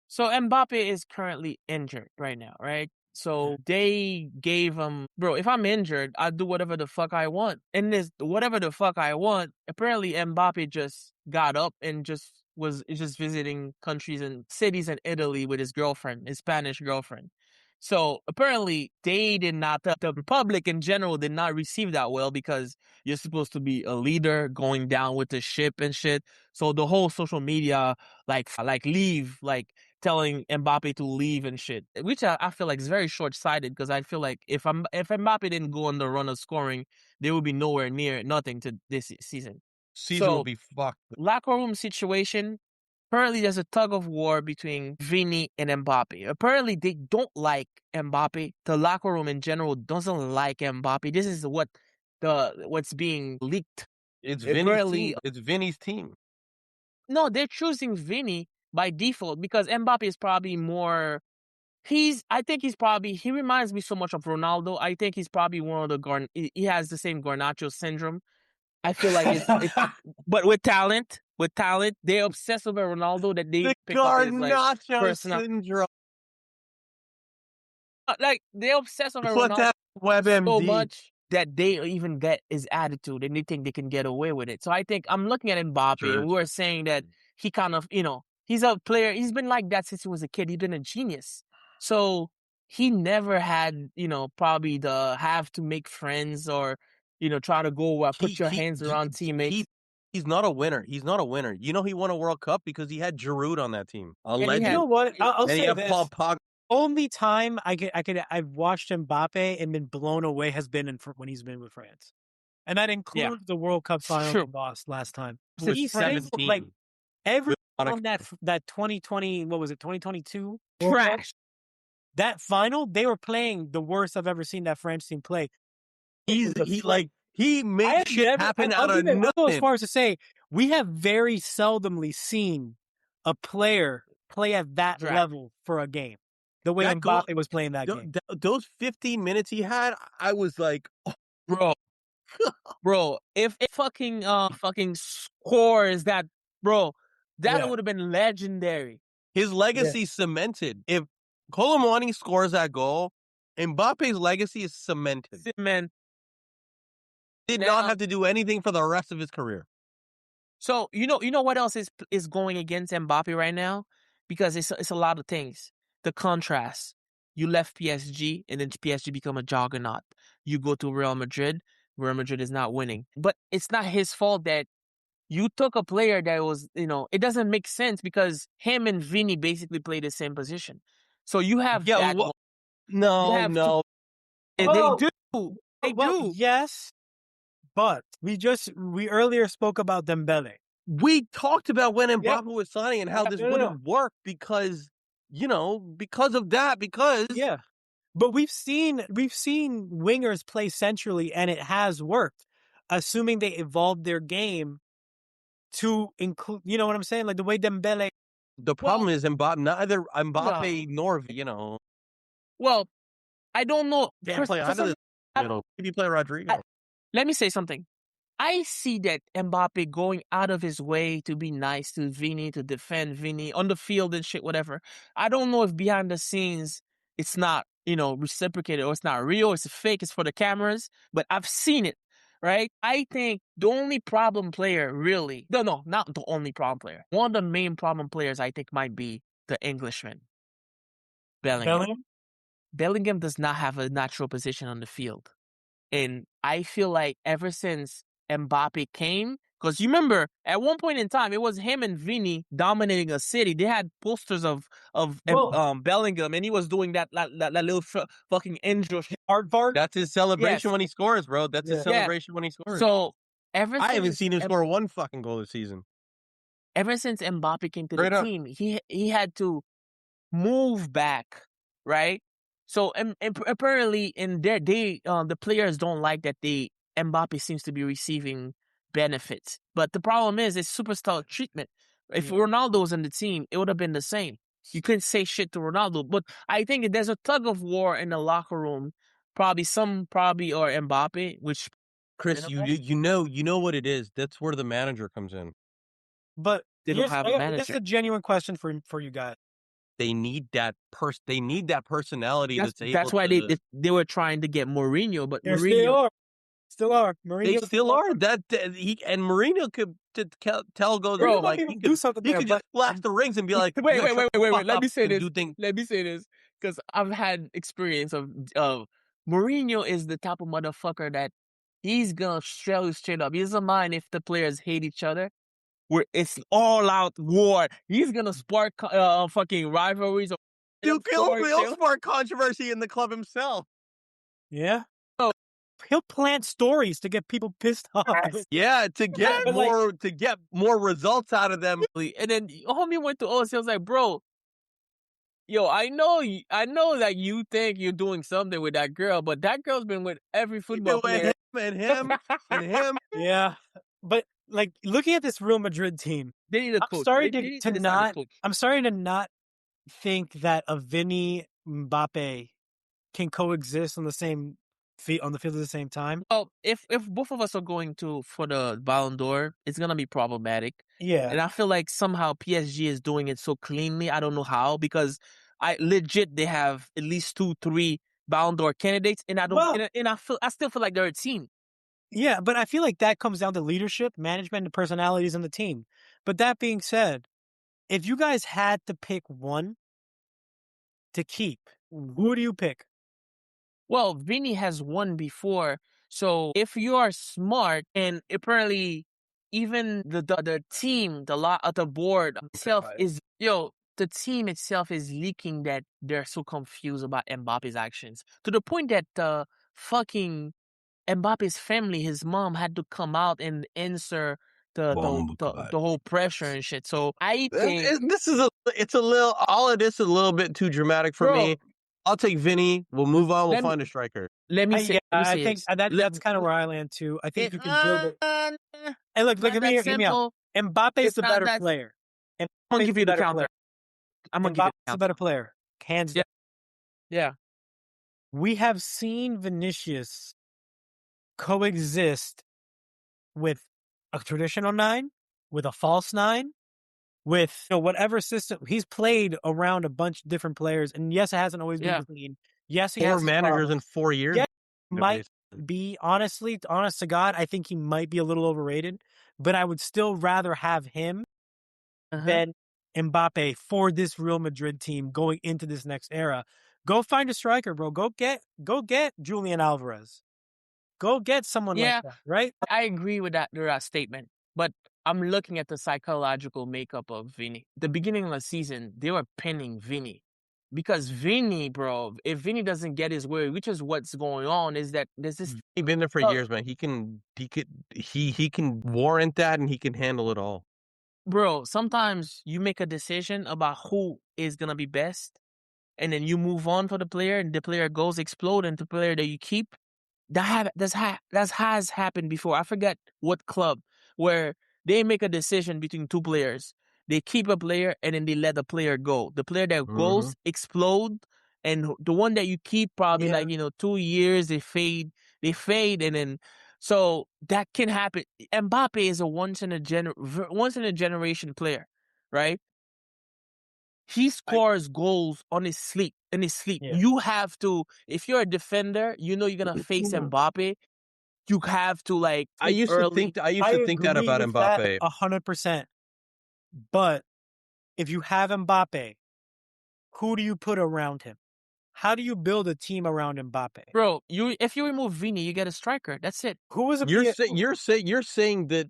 So Mbappe is currently injured right now, right? So they gave him, bro, if I'm injured, I'll do whatever the fuck I want. And this, whatever the fuck I want, apparently Mbappe just got up and was visiting countries and cities in Italy with his Spanish girlfriend. So apparently the public in general did not receive that well because you're supposed to be a leader going down with the ship and shit. So the whole social media, like telling Mbappe to leave and shit, which I feel like is very short-sighted because I feel like if Mbappe didn't go on the run of scoring, they would be nowhere near nothing to this season. Season will be fucked. Locker room situation. Apparently, there's a tug of war between Vini and Mbappe. Apparently, they don't like Mbappe. The locker room in general doesn't like Mbappe. This is what's being leaked. It's Vini's team. No, they're choosing Vini by default because Mbappe is probably more. He reminds me so much of Ronaldo. I think he's probably one of he has the same Garnacho syndrome. I feel like it's but with talent, they're obsessed with Ronaldo that they pick up his Garnacho syndrome. Like they're obsessed with What Ronaldo that so WebMD? much that they even get his attitude and they think they can get away with it. So I think I'm looking at Mbappe Sure. and we were saying that he kind of, he's a player. He's been like that since he was a kid. He's been a genius. So he never had, probably the have to make friends or, try to go put your hands around teammates. He's not a winner. He's not a winner. You know he won a World Cup because he had Giroud on that team. A And he legend. You know what? I'll And he say had this. Paul Pogba. Only time I've watched Mbappe and been blown away has been when he's been with France, and that includes the World Cup final Sure. they lost last time. With He's 17. like every With on that 2020, what was it, 2022 Trash. that final, they were playing the worst I've ever seen that French team play. He makes shit happen out of nothing. I'll go as far as to say we have very seldomly seen a player play at that level for a game. The way Mbappe was playing that game. Those 15 minutes he had, I was like, bro, if fucking scores that, bro, that would have been legendary. His legacy cemented. If Colomwani scores that goal, Mbappe's legacy is cemented. Did not have to do anything for the rest of his career. So you know what else is going against Mbappe right now? Because it's a lot of things. The contrast. You left PSG and then PSG become a juggernaut. You go to Real Madrid. Real Madrid is not winning. But it's not his fault that you took a player that was, it doesn't make sense because him and Vini basically play the same position. So you have that. No. They do. They do. Yes. But we earlier spoke about Dembele. We talked about when Mbappe was signing and how this wouldn't work because of that. But we've seen wingers play centrally and it has worked, assuming they evolved their game to include. You know what I'm saying? Like the way Dembele. The problem is Mbappe. Neither Mbappe nor Well, I don't know. Can't play out of the middle. If you play Rodrigo. Let me say something. I see that Mbappe going out of his way to be nice to Vini, to defend Vini on the field and shit, whatever. I don't know if behind the scenes it's not, reciprocated or it's not real, it's fake, it's for the cameras, but I've seen it, right? I think the only problem player really, no, not the only problem player. One of the main problem players I think might be the Englishman, Bellingham. Bellingham does not have a natural position on the field. And I feel like ever since Mbappe came, because you remember at one point in time it was him and Vini dominating a city. They had posters of Bellingham, and he was doing that little fucking intro. That's his celebration when he scores, bro. That's his celebration when he scores. So I haven't seen him score one fucking goal this season. Ever since Mbappe came to the team, he had to move back, right? So apparently in the players don't like that Mbappe seems to be receiving benefits. But the problem is it's superstar treatment. If Ronaldo was in the team, it would have been the same. You couldn't say shit to Ronaldo. But I think there's a tug of war in the locker room. Probably or Mbappe, which Chris, you know what it is. That's where the manager comes in. But they don't have a manager. That's a genuine question for you guys. They need that They need that personality. That's why they were trying to get Mourinho, but Mourinho still are. Mourinho they still are. And Mourinho could tell go there. Like he could do something. He could just flash the rings and be like, wait. Let me say this because I've had experience of Mourinho is the type of motherfucker that he's gonna tell you straight up. He doesn't mind if the players hate each other. Where it's all out war. He's gonna spark fucking rivalries. He'll spark controversy in the club himself. Yeah. Oh, he'll plant stories to get people pissed off. Yeah, to get more results out of them. And then homie went to OC. I was like, bro, yo, I know that you think you're doing something with that girl, but that girl's been with every football player. Him. Yeah, but. Like looking at this Real Madrid team, they need a coach. I'm starting to not think that a Vini Mbappe can coexist on the same on the field at the same time. Oh, if both of us are going for the Ballon d'Or, it's gonna be problematic. Yeah, and I feel like somehow PSG is doing it so cleanly. I don't know how because they have at least 2-3 Ballon d'Or candidates, and I still feel like they're a team. Yeah, but I feel like that comes down to leadership, management, and personalities in the team. But that being said, if you guys had to pick one to keep, who do you pick? Well, Vinny has won before, so if you are smart, and apparently even the team, the board itself the team itself is leaking that they're so confused about Mbappe's actions, to the point that fucking Mbappe's family, his mom, had to come out and answer the whole pressure and shit. So I think, it's a little, all of this is a little bit too dramatic for me. I'll take Vinny. We'll move on. We'll find a striker. I think that's kind of where I land too. I think you can build it. Hey, look, hear me out. Mbappe's the better player. I'm gonna give you the counter. Mbappe's the better player. Hands down. Yeah. We have seen Vinicius coexist with a traditional 9, with a false 9, with whatever system. He's played around a bunch of different players, and yes, it hasn't always been clean. Yes, he has 4 managers in 4 years. Yes, might be honest to God, I think he might be a little overrated, but I would still rather have him than Mbappe for this Real Madrid team going into this next era. Go find a striker, bro. Go get Julian Alvarez. Go get someone like that, right? I agree with that statement, but I'm looking at the psychological makeup of Vinny. The beginning of the season, they were pinning Vinny. Because Vinny, bro, if Vinny doesn't get his way, which is what's going on, is that there's this. He's been there for years, man. He can warrant that, and he can handle it all. Bro, sometimes you make a decision about who is gonna be best, and then you move on for the player, and the player goes explode, and the player that you keep. That has happened before. I forget what club, where they make a decision between 2 players. They keep a player and then they let the player go. The player that goes explode, and the one that you keep probably 2 years they fade, and then so that can happen. Mbappe is a once in a generation player, right? He scores goals on his sleep. Yeah. You have to, if you're a defender, you're gonna face Mbappe. You have to I used to think that about Mbappe. 100%. But if you have Mbappe, who do you put around him? How do you build a team around Mbappe? Bro, if you remove Vini, you get a striker. That's it. You're saying that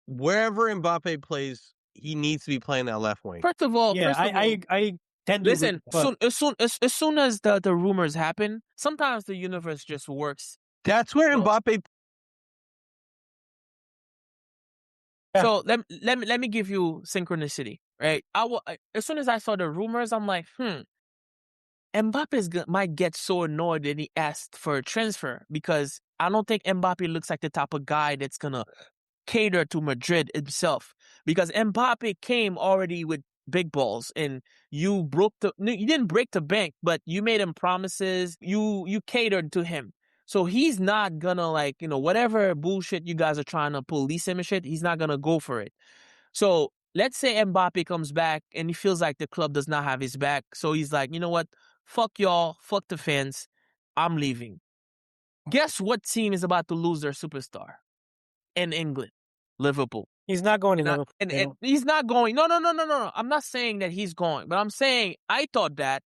wherever Mbappe plays, he needs to be playing that left wing. First of all, I tend to listen. As soon as the rumors happen, sometimes the universe just works. That's where Mbappe. Yeah. So let me give you synchronicity, right? As soon as I saw the rumors, I'm like, Mbappe might get so annoyed that he asked for a transfer, because I don't think Mbappe looks like the type of guy that's gonna cater to Madrid himself, because Mbappe came already with big balls, and you didn't break the bank, but you made him promises. You catered to him. So he's not gonna, whatever bullshit you guys are trying to police him and shit, he's not gonna go for it. So let's say Mbappe comes back and he feels like the club does not have his back. So he's like, you know what? Fuck y'all. Fuck the fans. I'm leaving. Guess what team is about to lose their superstar in England? Liverpool. He's not going to Liverpool. And he's not going. No. I'm not saying that he's going, but I'm saying I thought that.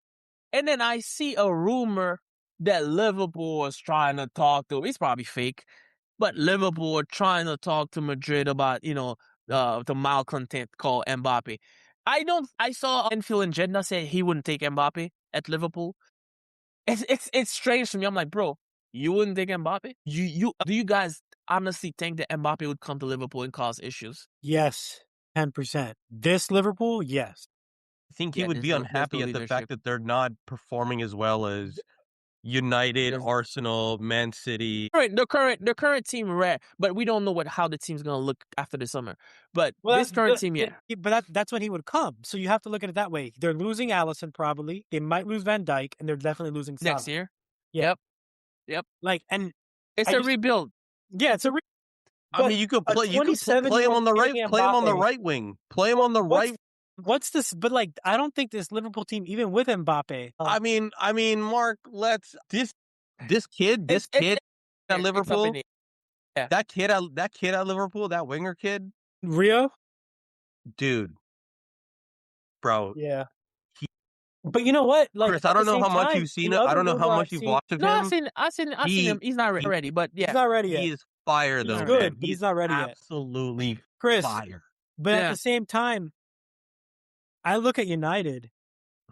And then I see a rumor that Liverpool was trying to talk to. It's probably fake, but Liverpool are trying to talk to Madrid about, the malcontent called Mbappe. I saw Anfield and Jeddah say he wouldn't take Mbappe at Liverpool. It's strange to me. I'm like, bro, you wouldn't take Mbappe? Do you guys honestly think that Mbappe would come to Liverpool and cause issues? Yes, 10%. This Liverpool, yes. I think he would be unhappy at the fact that they're not performing as well as United, Arsenal, Man City. The current team, rare, but we don't know how the team's gonna look after the summer. But this current team, yeah. But that's when he would come. So you have to look at it that way. They're losing Alisson probably. They might lose Van Dijk, and they're definitely losing Salah. Next year. Yeah. Yep. And it's a rebuild. Yeah, it's a rebuild. I mean, you could play him on the right. Play him on the right wing. Play him on the right. What's this? But like, I don't think this Liverpool team, even with Mbappe, I mean, Mark, this kid at It's up in Liverpool, the yeah. that kid at Liverpool, that winger kid, Rio. dude, bro. Yeah. He, But you know what? Like Chris, I at the don't know same how much time, you've seen in it. I other don't know rooms how where much I've you've seen, watched of No, him. I seen him. He's not ready, but he's yeah, not ready He yet. is fire He's though, good, man. but He's he's not ready yet. absolutely Chris, fire. but at yeah. the same time, I look at United,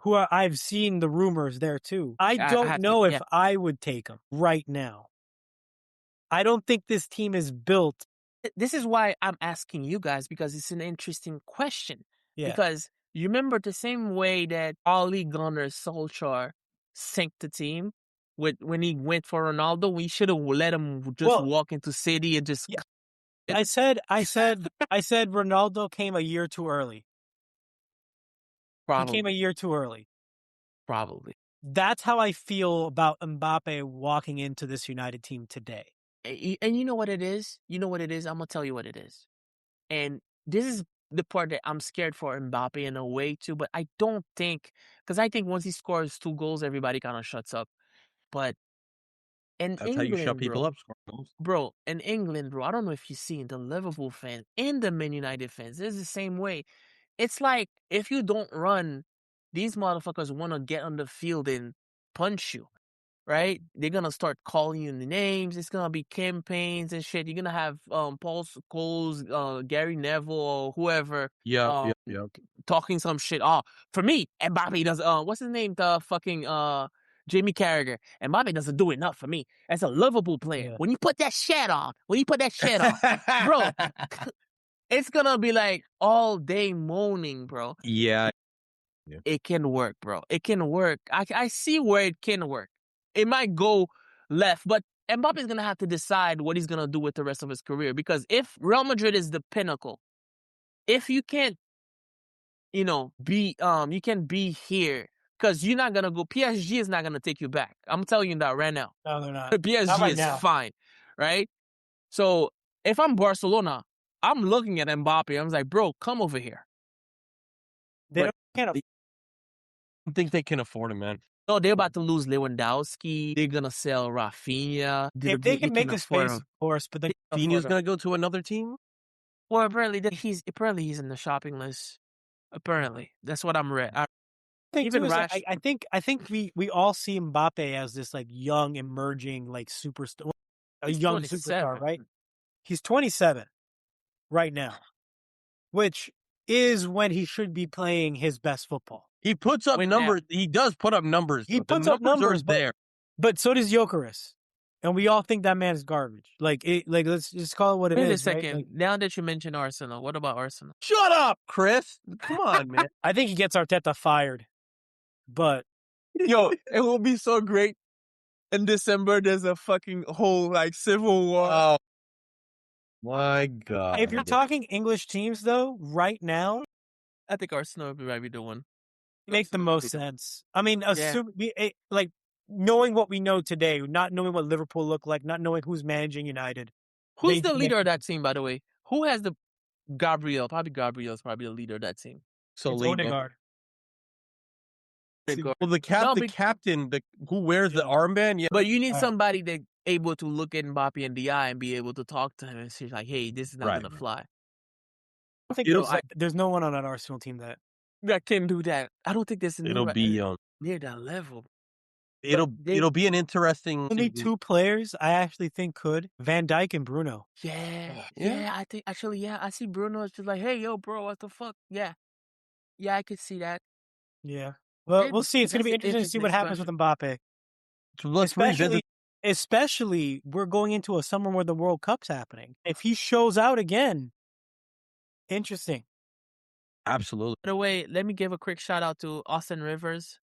I've seen the rumors there too. I I don't have seen know if yeah. I would take him right now. I don't think this team is built. This is why I'm asking you guys because it's an interesting question. Yeah. Because you remember the same way that Ole Gunnar Solskjaer sank the team when he went for Ronaldo, we should have let him just Well, walk into City and just yeah, I said Ronaldo came a year too early. He came a probably. year too early. Probably. That's how I feel about Mbappe walking into this United team today. And you know what it is? You know what it is? I'm gonna tell you what it is. And this is the part that I'm scared for Mbappe in a way too, but I don't think because I think once he scores 2 goals, everybody kind of shuts up. But in That's how you shut England, people up. Score goals. in England, bro, I don't know if you've seen the Liverpool fans and the Man United fans. It's the same way. It's like if you don't run, these motherfuckers want to get on the field and punch you. Right? They're gonna start calling you the names. It's gonna be campaigns and shit. You're gonna have Paul Scholes, Gary Neville, or whoever Yep, um yep, yep. talking some shit. Oh, for me, Mbappe does. What's his name? The fucking Jamie Carragher. Mbappe doesn't do enough for me as a Liverpool player. Yeah. When you put that shit on, bro, it's gonna be like all day moaning, bro. Yeah. It can work, bro. It can work. I see where it can work. It might go left, but Mbappe is gonna have to decide what he's gonna do with the rest of his career. Because if Real Madrid is the pinnacle, if you can't, you can be here because you're not gonna go. PSG is not gonna take you back. I'm telling you that right now. No, they're not. Not PSG right is now. fine, right? So if I'm Barcelona, I'm looking at Mbappe. I'm like, bro, come over here. They But can't. I don't think they can afford him, man. no, they're about to lose Lewandowski. They're gonna sell Rafinha. If they can make a afford space, him. of course, but they can't Fini's afford him. gonna go to another team. Well, apparently he's in the shopping list. Apparently, that's what I'm read. Thing Even too is Rash, I think we all see Mbappe as this like young emerging like superstar, a he's young superstar, 27. right? He's 27 right now, which is when he should be playing his best football. He puts up Wait, now, numbers. He does put up numbers. He Though. The puts up numbers are numbers, there. but so does Gyökeres, and we all think that man is garbage. Like let's just call it what it wait a is, right? second. Like, Now that you mention Arsenal, what about Arsenal? Shut up, Chris. Come on, man. I think he gets Arteta fired, but Yo, it will be so great. In December, there's a fucking whole like civil war. Oh my god. if you're talking English teams though, right now, I think Arsenal might be the one. makes the most sense. I mean, Yeah. like knowing what we know today, not knowing what Liverpool look like, not knowing who's managing United. Who's the leader of that team, by the way? Who has the Gabriel? Gabriel is probably the leader of that team. So It's late. Odegaard. Well, the captain, who wears the armband, yeah. But you need somebody that able to look at Mbappe in the eye and be able to talk to him and say like, "Hey, this is not gonna fly." I think there's no one on that Arsenal team that can do that. I don't think there's it'll be near that level. it'll be an interesting. only two players I actually think could: Van Dijk and Bruno. Yeah. I think actually, yeah, I see Bruno is just like, "Hey, yo, bro, what the fuck?" Yeah, I could see that. Yeah. Well, we'll see. It's going to be interesting to see what happens with Mbappe. Let's revisit. Especially, we're going into a summer where the World Cup's happening. If he shows out again, interesting. Absolutely. By the way, let me give a quick shout out to Austin Rivers,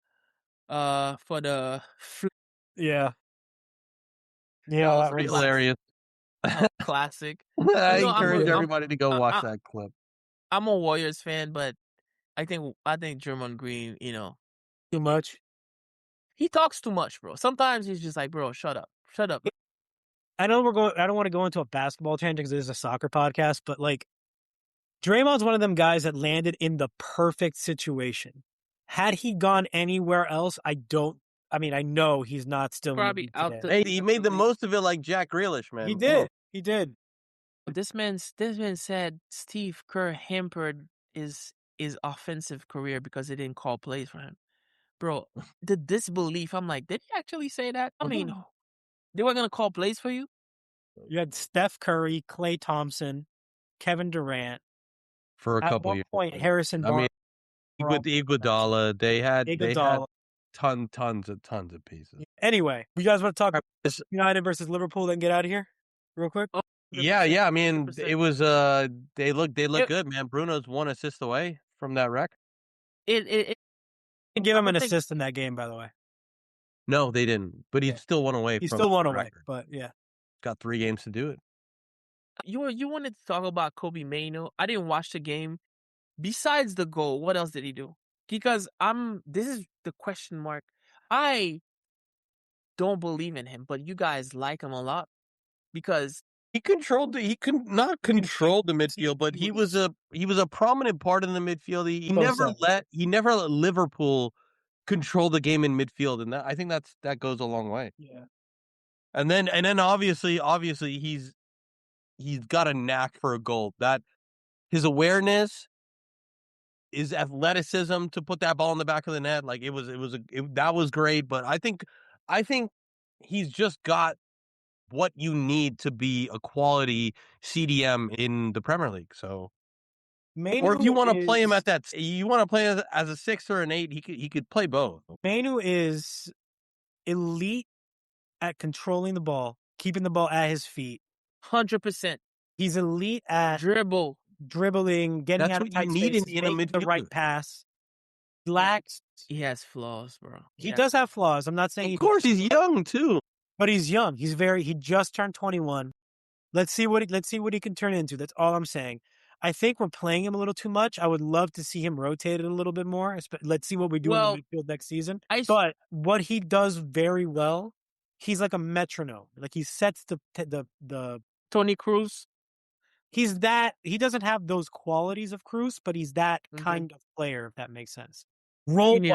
for the Yeah. that was Pretty hilarious. classic. I encourage everybody to go watch that clip. I'm a Warriors fan, but I think Draymond Green, Too much. he talks too much, bro. Sometimes he's just like, bro, shut up. I don't want to go into a basketball tangent because this is a soccer podcast, but like Draymond's one of them guys that landed in the perfect situation. Had he gone anywhere else, I know he's not still Probably in the out league the. today. Hey, he made the most of it like Jack Grealish, man. He Come on. did. He did. This man said Steve Kerr hampered his offensive career because they didn't call plays for him. Bro, the disbelief. I'm like, did he actually say that? I mean, they were gonna call plays for you. You had Steph Curry, Klay Thompson, Kevin Durant. For a At couple one years. point, Harrison I mean, Barnes. Iguodala, they had Iguodala. tons of pieces. Anyway, you guys want to talk It's- United versus Liverpool, then get out of here real quick? Oh, Yeah, 100%, I mean, 100%. it was they look It- good, man. Bruno's 1 assist away from that record. It And give him an I think- assist in that game, by the way. No, they didn't. But he still won away He from still won the away, record. but yeah. Got 3 games to do it. You wanted to talk about Kobe Mainoo. I didn't watch the game. Besides the goal, what else did he do? Because this is the question mark. I don't believe in him, but you guys like him a lot because He could not control the midfield, but he was a prominent part in the midfield. He never let Liverpool control the game in midfield, and I think that goes a long way. Yeah. And then obviously he's got a knack for a goal. That his awareness, his athleticism to put that ball in the back of the net, like that was great. But I think he's just got what you need to be a quality CDM in the Premier League. So, or if you want to play him you want to play as a 6 or an 8, he could play both. Mainoo is elite at controlling the ball, keeping the ball at his feet. 100% He's elite at dribbling, getting That's out what of tight you need spaces, in a making the right midfielder. pass. Lacks. he has flaws, bro. He does have flaws. I'm not saying Of course, he's young too. but he's young. He just turned 21. Let's see what he can turn into. That's all I'm saying. I think we're playing him a little too much. I would love to see him rotated a little bit more. Let's see what we do in the midfield next season. But what he does very well, he's like a metronome. Like he sets the Tony Cruz. He doesn't have those qualities of Cruz, but he's that kind of player, if that makes sense. What he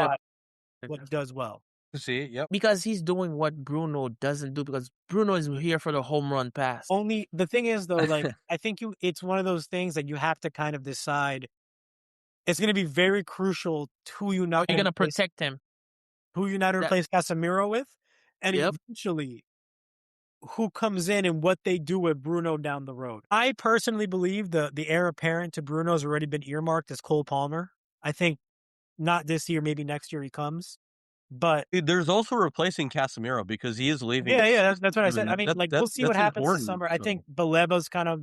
does well. See it, yep. Because he's doing what Bruno doesn't do, because Bruno is here for the home run pass. Only the thing is though, like I think it's one of those things that you have to kind of decide. It's going to be very crucial to United. You're going to protect him. Who United replace Casemiro with, and eventually who comes in and what they do with Bruno down the road. I personally believe the heir apparent to Bruno has already been earmarked as Cole Palmer. I think not this year, maybe next year he comes. But there's also replacing Casemiro because he is leaving. Yeah, that's what I said. I mean, we'll see what happens this summer. I think Baleba's kind of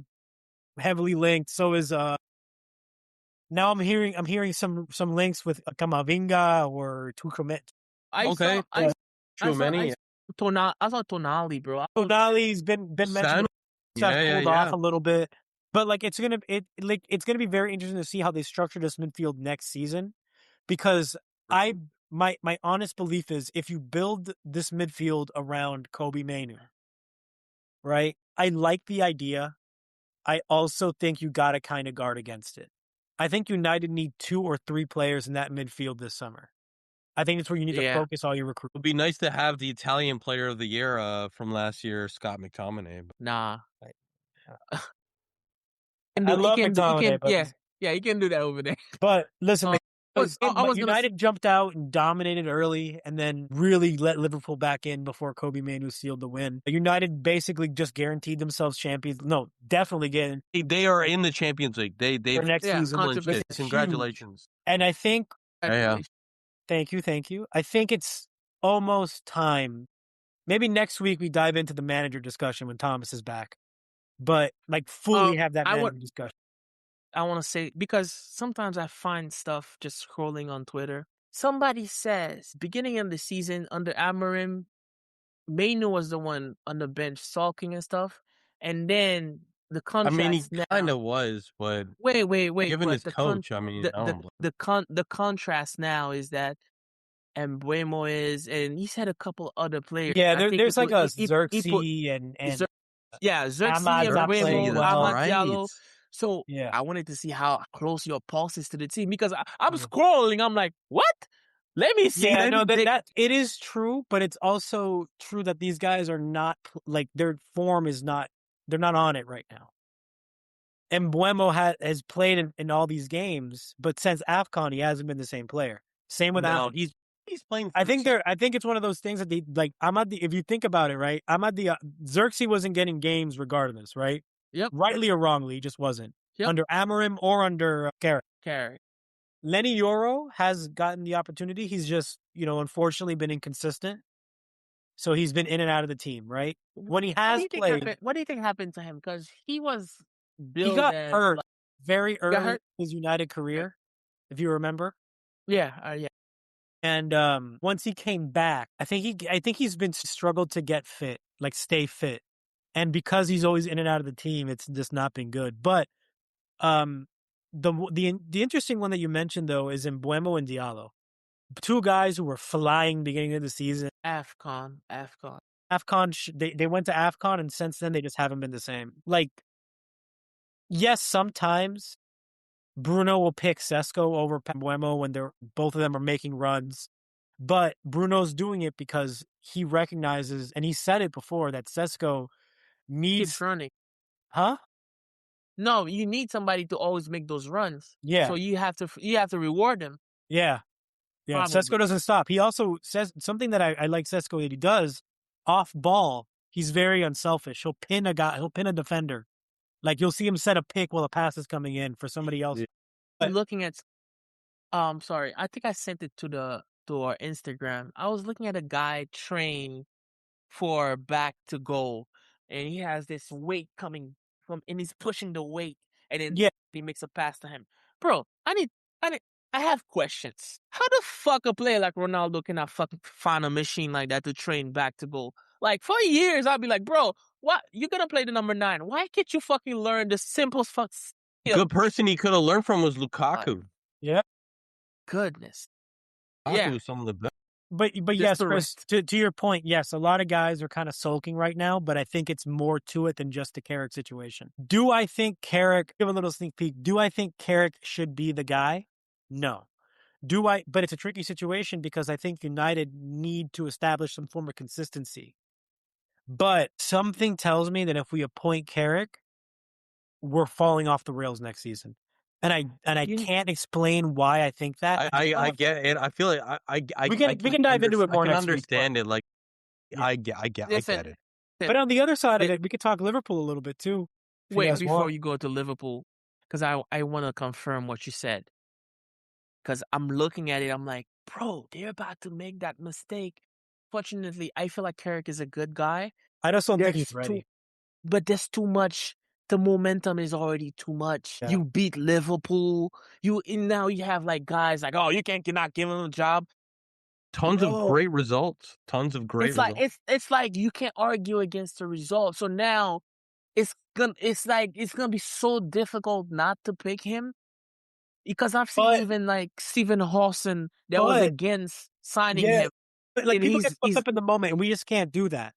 heavily linked. So is now I'm hearing some links with Camavinga or Tuchel. I saw Tonali, bro. Tonali's been mentioned. Pulled off a little bit, but like it's gonna be very interesting to see how they structure this midfield next season, because my honest belief is if you build this midfield around Kobe Mainoo, right? I like the idea. I also think you got to kind of guard against it. I think United need 2 or 3 players in that midfield this summer. I think that's where you need to focus all your recruitment. It would be nice to have the Italian Player of the Year from last year, Scott McTominay. Nah. I love McTominay. He can do that over there. But listen, United United jumped out and dominated early and then really let Liverpool back in before Kobe Mainoo sealed the win. United basically just guaranteed themselves champions. No, definitely getting. They are in the Champions League. They next season. Congratulations. And I think. Thank you. I think it's almost time. Maybe next week we dive into the manager discussion when Thomas is back. But like fully have that manager discussion. I want to say, because sometimes I find stuff just scrolling on Twitter. Somebody says, beginning of the season under Amorim, Mainoo was the one on the bench sulking and stuff. And then the contrast. I mean, he kind of was, but wait. Given his coach, the contrast now is that Mbeumo is, and he's had a couple other players. Yeah, there's like a Xerxes and Xerxes and Mbeumo, Amad Diallo. So Yeah. I wanted to see how close your pulse is to the team because I'm scrolling. I'm like, what? Let me see. Yeah, Let no, me dig. that it is true, but it's also true that these guys are not like their form is not. They're not on it right now. And Buemo has played in all these games, but since AFCON, he hasn't been the same player. Same with No, Allen. he's playing. I think it's one of those things that they like. If you think about it, right? Xerxes wasn't getting games regardless, right? Yep. Rightly or wrongly, he just wasn't Yep. under Amorim or under Carrick. Carry. Lenny Yoro has gotten the opportunity. He's just, unfortunately been inconsistent. So he's been in and out of the team, right? When he has played, What do you think happened to him? Because he was he billed got as hurt very got early in hurt. his United career, if you remember. Yeah, yeah. And once he came back, I think he's been struggled to get fit, like stay fit. And because he's always in and out of the team, it's just not been good. But the interesting one that you mentioned though is Mbuemo and Diallo, two guys who were flying beginning of the season. AFCON. They went to AFCON, and since then they just haven't been the same. Like, yes, sometimes Bruno will pick Sesko over Mbuemo when both of them are making runs. But Bruno's doing it because he recognizes, and he said it before, that Sesko needs... Keeps running. Huh? No, you need somebody to always make those runs. Yeah. So you have to reward him. Yeah. Yeah. Probably. Sesko doesn't stop. He also says something that I like Sesko that he does off ball. He's very unselfish. He'll pin a guy. He'll pin a defender. Like, you'll see him set a pick while a pass is coming in for somebody else. Yeah. But Looking at, sorry, I think I sent it to our Instagram. I was looking at a guy train for back to goal, and he has this weight coming from, and he's pushing the weight, and then yeah, he makes a pass to him. Bro, I have questions. How the fuck a player like Ronaldo cannot fucking find a machine like that to train back to goal? Like, for years, I'll be like, bro, what? You're gonna play the number 9. Why can't you fucking learn the simple fuck skill? Good person he could have learned from was Lukaku. yeah. Goodness. Lukaku Yeah. was some of the best. But yes, Chris, to your point, yes, a lot of guys are kind of sulking right now, but I think it's more to it than just the Carrick situation. Do I think Carrick, give a little sneak peek, do I think Carrick should be the guy? No. But it's a tricky situation because I think United need to establish some form of consistency. But something tells me that if we appoint Carrick, we're falling off the rails next season. And I can't explain why I think that. I get it. I feel like we can dive into it more I can next week. understand it. Like, Yeah. I get it. But on the other side of it, we could talk Liverpool a little bit too. Wait, before you go to Liverpool, because I want to confirm what you said. Because I'm looking at it, I'm like, bro, they're about to make that mistake. Fortunately, I feel like Carrick is a good guy. I just don't think he's ready. But there's too much. The momentum is already too much. Yeah. You beat Liverpool. Now you have like guys like, oh, you cannot give him a job. Tons of great results. It's like you can't argue against the result. So now it's gonna be so difficult not to pick him. Because I've seen even like Stephen Hawson that was against signing him. But like, people get swept up in the moment, and we just can't do that.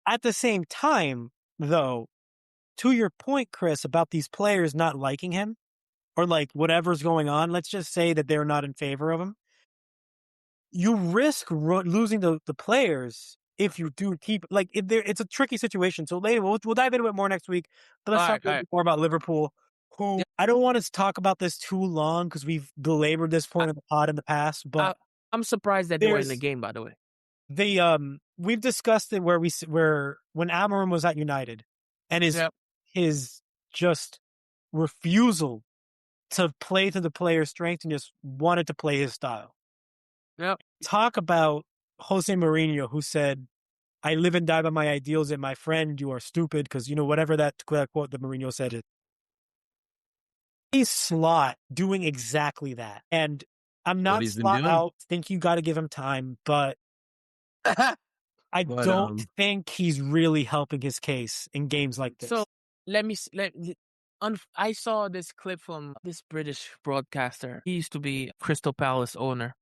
At the same time, though, to your point, Chris, about these players not liking him or like whatever's going on, let's just say that they're not in favor of him. You risk losing the players if you do keep it's a tricky situation. So later we'll dive into it more next week. But let's talk a little bit more about Liverpool. I don't want to talk about this too long because we've belabored this point in the pod in the past. But I'm surprised that they were in the game. By the way, we've discussed it where when Amorim was at United, and his just refusal to play to the player's strength and just wanted to play his style. Yep. Talk about Jose Mourinho, who said, "I live and die by my ideals, and my friend, you are stupid," because whatever that quote that Mourinho said is. He's Slot doing exactly that. And I'm not Slot out. I think you got to give him time, but I don't think he's really helping his case in games like this. So I saw this clip from this British broadcaster. He used to be Crystal Palace owner.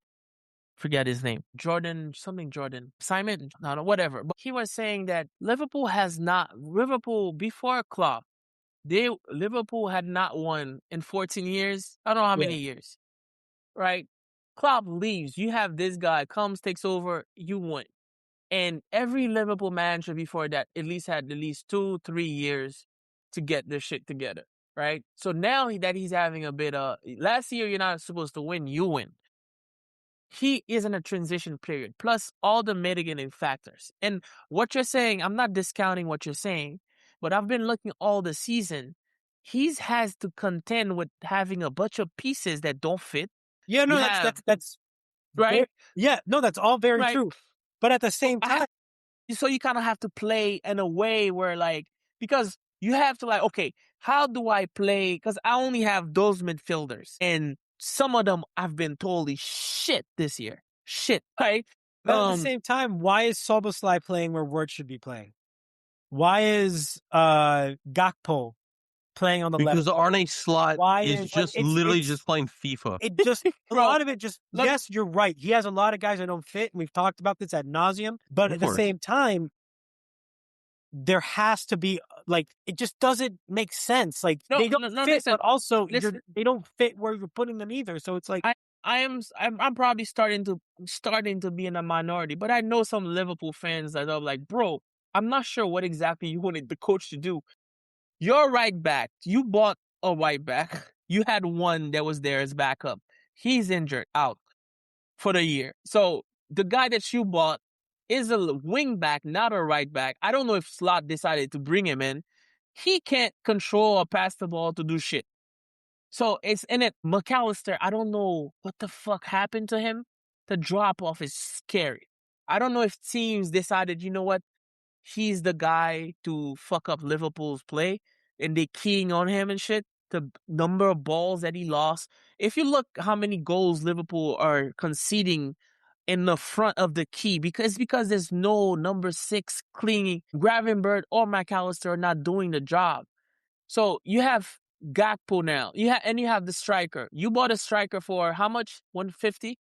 Forget his name. Jordan, Simon, no, whatever. But he was saying that Liverpool before Klopp, Liverpool had not won in 14 years. I don't know how many years, right? Klopp leaves. You have this guy comes, takes over, you win. And every Liverpool manager before that at least had at least 2-3 years to get their shit together, right? So now that he's having a bit of last year, you're not supposed to win, you win. He is in a transition period, plus all the mitigating factors. And what you're saying, I'm not discounting what you're saying, but I've been looking all the season. He's has to contend with having a bunch of pieces that don't fit. Yeah, no, You that's have right. Yeah, no, that's all very right. true. But at the So same time, so you kind of have to play in a way where because you have to okay, how do I play? Because I only have those midfielders, and some of them I've been totally shit this year. Shit, right? but at the same time, why is Soboslai playing where Wirtz should be playing? Why is Gakpo playing on the left? Because Arne Slot Why is is just literally just playing FIFA. It just a Bro, lot of it just yes, you're right. He has a lot of guys that don't fit, and we've talked about this ad nauseum. But at the same time, there has to be it just doesn't make sense. They don't fit, listen, but also they don't fit where you're putting them either. So it's like I'm probably starting to be in a minority, but I know some Liverpool fans that are like, bro, I'm not sure what exactly you wanted the coach to do. Your right back, you bought a right back. You had one that was there as backup. He's injured, out for the year. So the guy that you bought is a wing back, not a right back. I don't know if Slot decided to bring him in. He can't control or pass the ball to do shit. So it's in it. McAllister, I don't know what the fuck happened to him. The drop off is scary. I don't know if teams decided, you know what, he's the guy to fuck up Liverpool's play, and they keying on him and shit. The number of balls that he lost. If you look how many goals Liverpool are conceding in the front of the key, because there's no number 6 cleaning. Gravenberch or McAllister are not doing the job. So you have Gakpo now. You have the striker. You bought a striker for how much? 150?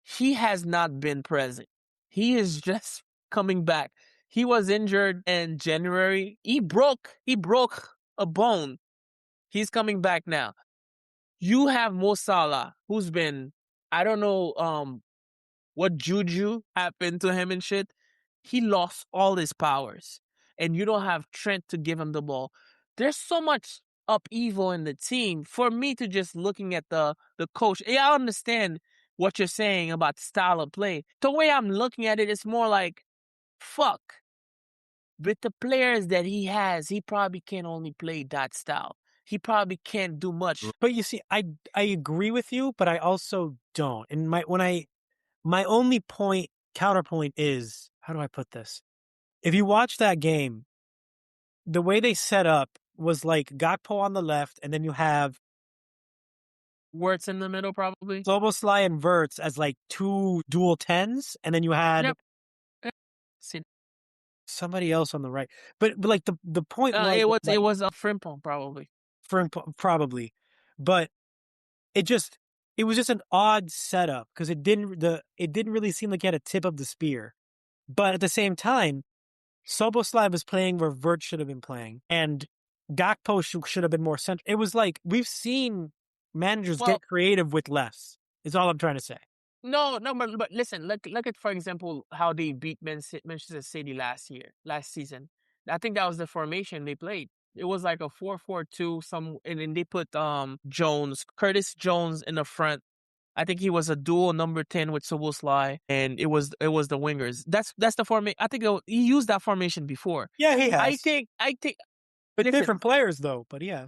He has not been present. He is just coming back. He was injured in January. He broke a bone. He's coming back now. You have Mo Salah, who's been, I don't know what juju happened to him and shit. He lost all his powers. And you don't have Trent to give him the ball. There's so much upheaval in the team. For me to just looking at the coach, yeah, I understand what you're saying about style of play. The way I'm looking at it, it's more like, fuck. With the players that he has, he probably can only play that style. He probably can't do much. But you see, I agree with you, but I also don't. And my only counterpoint is, how do I put this? If you watch that game, the way they set up was like Gakpo on the left, and then you have Wirtz in the middle, probably. Szoboszlai and Wirtz as like two dual 10s, and then you had somebody else on the right. But like the point was it was a Frimpong, probably. Probably. But it was just an odd setup because it didn't really seem like he had a tip of the spear. But at the same time, Szoboszlai was playing where Wirtz should have been playing, and Gakpo should have been more central. It was like we've seen managers get creative with less. Is all I'm trying to say. No, but listen, look at, for example, how they beat Manchester City last season. I think that was the formation they played. It was like a 4-4-2, and then they put Curtis Jones in the front. I think he was a dual number 10 with Szoboszlai, and it was the wingers. That's the formation. I think he used that formation before. Yeah, he has. I think. But different players though. But yeah,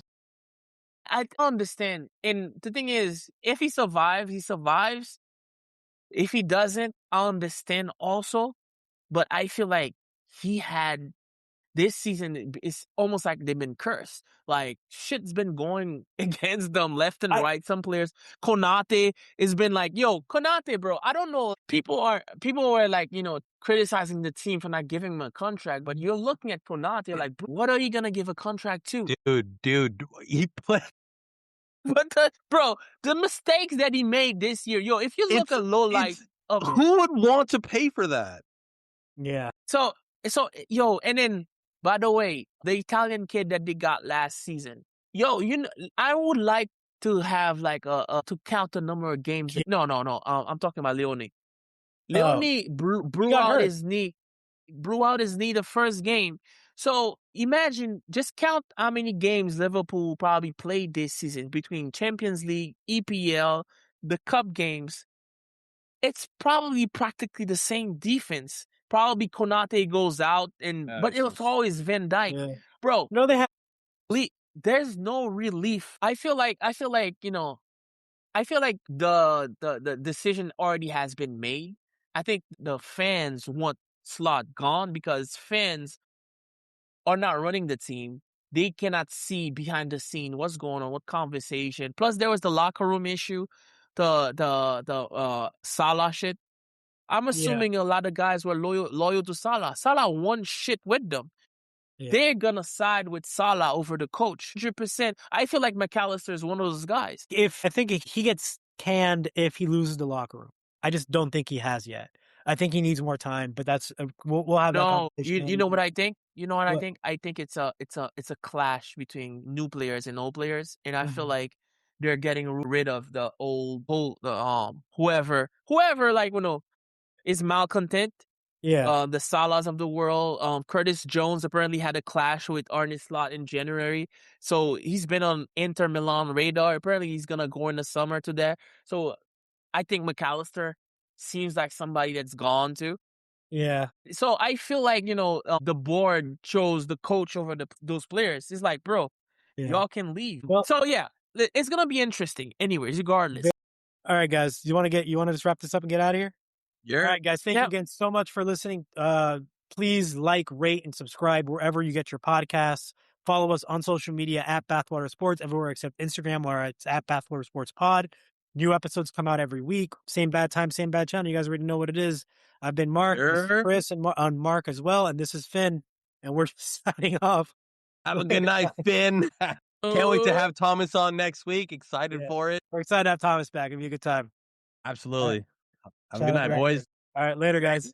I understand. And the thing is, if he survives, he survives. If he doesn't, I understand also. But I feel like he had this season, it's almost like they've been cursed. Like shit's been going against them left and right. Some players, Konate has been like, yo, Konate, bro. I don't know. People were like, criticizing the team for not giving him a contract. But you're looking at Konate like, what are you gonna give a contract to? Dude, he played. Bro, the mistakes that he made this year, yo, if you look at low light of who would want to pay for that? Yeah. So yo, and then By the way, the Italian kid that they got last season, yo, I would like to have like to count the number of games. No. I'm talking about Leone. Oh, Leone blew got out hurt. his knee. Blew out his knee the first game. So imagine, just count how many games Liverpool probably played this season between Champions League, EPL, the cup games. It's probably practically the same defense. Probably Konate goes out, but it was always Van Dijk. Yeah. Bro, No, they have. there's no relief. I feel like I feel like the decision already has been made. I think the fans want Slot gone because fans are not running the team. They cannot see behind the scene what's going on, what conversation. Plus, there was the locker room issue, the Salah shit. I'm Yeah. assuming a lot of guys were loyal to Salah. Salah won shit with them. Yeah. They're gonna side with Salah over the coach. 100%. I feel like McAllister is one of those guys. I think he gets canned if he loses the locker room. I just don't think he has yet. I think he needs more time, but that's we'll have that No, conversation. you know what I think? You know what I What? think? I think it's a clash between new players and old players, and I feel Mhm. like they're getting rid of the whoever like is malcontent. Yeah. The Salahs of the world. Curtis Jones apparently had a clash with Arne Slot in January, so he's been on Inter Milan radar. Apparently, he's gonna go in the summer to there. So I think McAllister seems like somebody that's gone too. Yeah. So I feel like the board chose the coach over those players. It's like, bro, Yeah. y'all can leave. Well, So yeah, it's gonna be interesting. Anyways, regardless. all right, guys. You want to just wrap this up and get out of here? Yeah. All right, guys. Thank you Yeah. again so much for listening. Please like, rate, and subscribe wherever you get your podcasts. Follow us on social media at Bathwater Sports, everywhere except Instagram, where it's at Bathwater Sports Pod. New episodes come out every week. Same bad time, same bad channel. You guys already know what it is. I've been Mark, this is Chris, and Mark as well, and this is Finn, and we're signing off. Have a good night, Finn. Can't wait to have Thomas on next week. Excited for it. We're excited to have Thomas back. It'll be a good time. Absolutely. All right. Have a good night, boys. All right, later, guys.